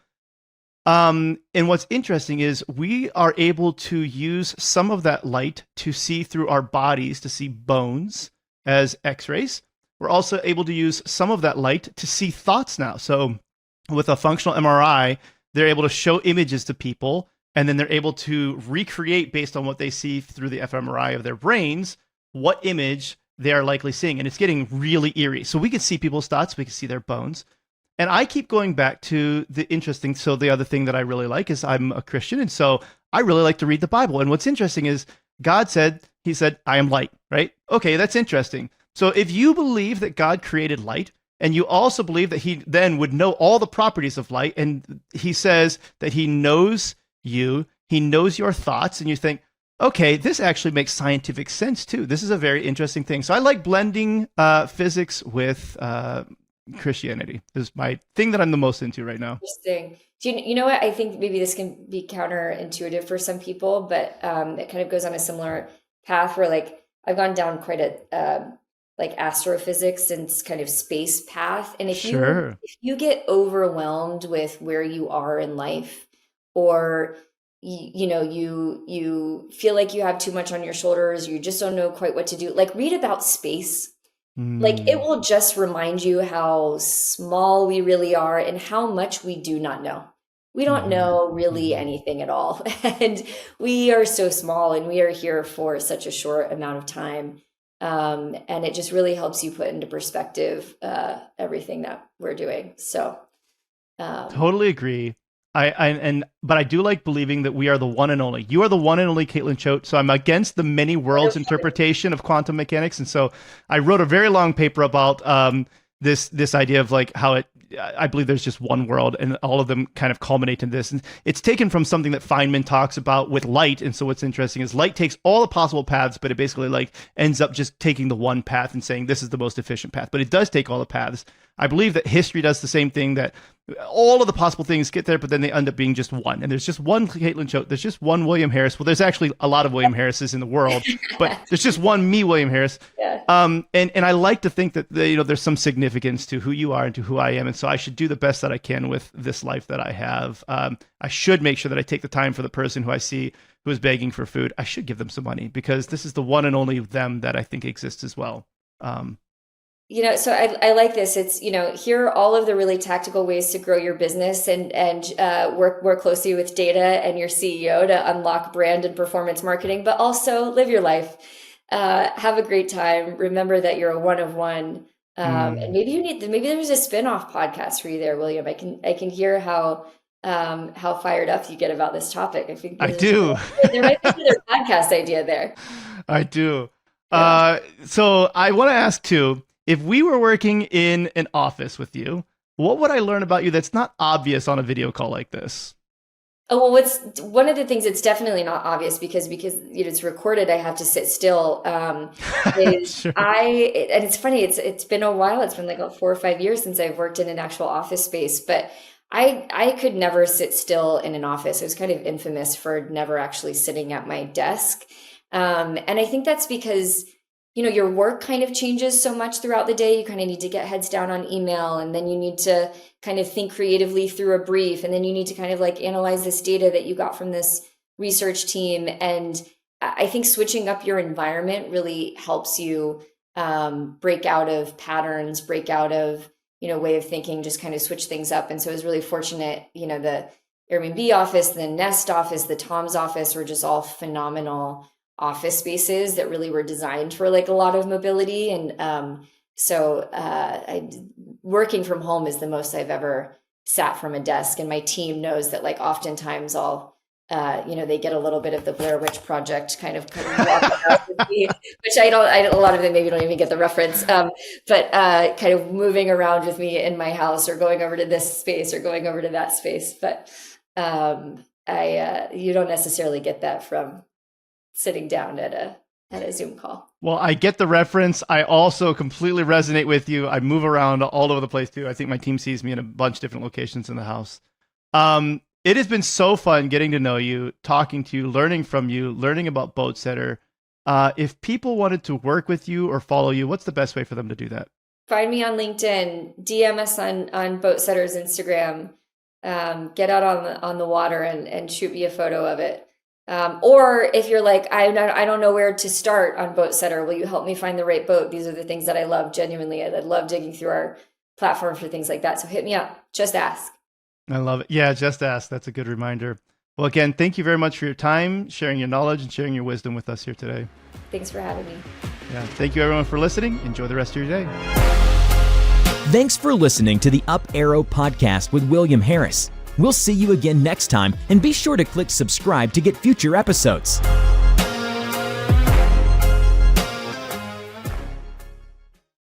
And what's interesting is we are able to use some of that light to see through our bodies, to see bones as X-rays. We're also able to use some of that light to see thoughts now. So with a functional MRI, they're able to show images to people, and then they're able to recreate based on what they see through the fMRI of their brains, what image they are likely seeing. And it's getting really eerie. So we can see people's thoughts, we can see their bones. And I keep going back to the interesting. So the other thing that I really like is I'm a Christian. And so I really like to read the Bible. And what's interesting is God said, he said, I am light, right? Okay, that's interesting. So if you believe that God created light, and you also believe that he then would know all the properties of light, and he says that he knows you, he knows your thoughts, and you think, okay, this actually makes scientific sense too. This is a very interesting thing. So I like blending physics with Christianity. This is my thing that I'm the most into right now. Interesting. Do you know what? I think maybe this can be counterintuitive for some people, but it kind of goes on a similar path where like I've gone down quite a like astrophysics and kind of space path. And if you get overwhelmed with where you are in life, or you feel like you have too much on your shoulders, you just don't know quite what to do, like read about space. Like it will just remind you how small we really are and how much we do not know. We don't know really anything at all. And we are so small, and we are here for such a short amount of time. And it just really helps you put into perspective everything that we're doing. So totally agree. But I do like believing that we are the one and only. You are the one and only Caitlin Choate. So I'm against the many worlds interpretation of quantum mechanics. And so I wrote a very long paper about this idea of like how I believe there's just one world, and all of them kind of culminate in this. And it's taken from something that Feynman talks about with light. And so what's interesting is light takes all the possible paths, but it basically like ends up just taking the one path and saying this is the most efficient path. But it does take all the paths. I believe that history does the same thing, that all of the possible things get there, but then they end up being just one. And there's just one Caitlin Choate. There's just one William Harris. Well, there's actually a lot of William Harrises in the world, but there's just one me, William Harris. Yeah. And I like to think that there's some significance to who you are and to who I am. And so I should do the best that I can with this life that I have. I should make sure that I take the time for the person who I see who is begging for food. I should give them some money, because this is the one and only them that I think exists as well. So I like this. It's, here are all of the really tactical ways to grow your business and work closely with data and your CEO to unlock brand and performance marketing, but also live your life. Have a great time. Remember that you're a one of one. And maybe there's a spin-off podcast for you there, William. I can hear how fired up you get about this topic. I think there might be another podcast idea there. I do. Yeah. So I want to ask too, if we were working in an office with you, what would I learn about you that's not obvious on a video call like this? Oh, well, one of the things that's definitely not obvious because it's recorded, I have to sit still. Sure. And it's funny, it's been a while. It's been like 4 or 5 years since I've worked in an actual office space, but I could never sit still in an office. I was kind of infamous for never actually sitting at my desk. And I think that's because your work kind of changes so much throughout the day. You kind of need to get heads down on email, and then you need to kind of think creatively through a brief. And then you need to kind of like analyze this data that you got from this research team. And I think switching up your environment really helps you break out of patterns, break out of, way of thinking, just kind of switch things up. And so I was really fortunate, the Airbnb office, the Nest office, the Tom's office were just all phenomenal office spaces that really were designed for like a lot of mobility. And So working from home is the most I've ever sat from a desk. And my team knows that like oftentimes I'll, they get a little bit of the Blair Witch Project kind of with me, which a lot of them maybe don't even get the reference, but kind of moving around with me in my house or going over to this space or going over to that space. But you don't necessarily get that from sitting down at a Zoom call. Well, I get the reference. I also completely resonate with you. I move around all over the place too. I think my team sees me in a bunch of different locations in the house. It has been so fun getting to know you, talking to you, learning about Boatsetter. If people wanted to work with you or follow you, what's the best way for them to do that? Find me on LinkedIn, DM us on Boatsetter's Instagram, get out on the water and shoot me a photo of it. Or if you're like, I don't know where to start on Boatsetter, will you help me find the right boat? These are the things that I love genuinely. I love digging through our platform for things like that. So hit me up, just ask. I love it. Yeah, just ask. That's a good reminder. Well, again, thank you very much for your time, sharing your knowledge and sharing your wisdom with us here today. Thanks for having me. Yeah. Thank you everyone for listening. Enjoy the rest of your day. Thanks for listening to the Up Arrow podcast with William Harris. We'll see you again next time, and be sure to click subscribe to get future episodes.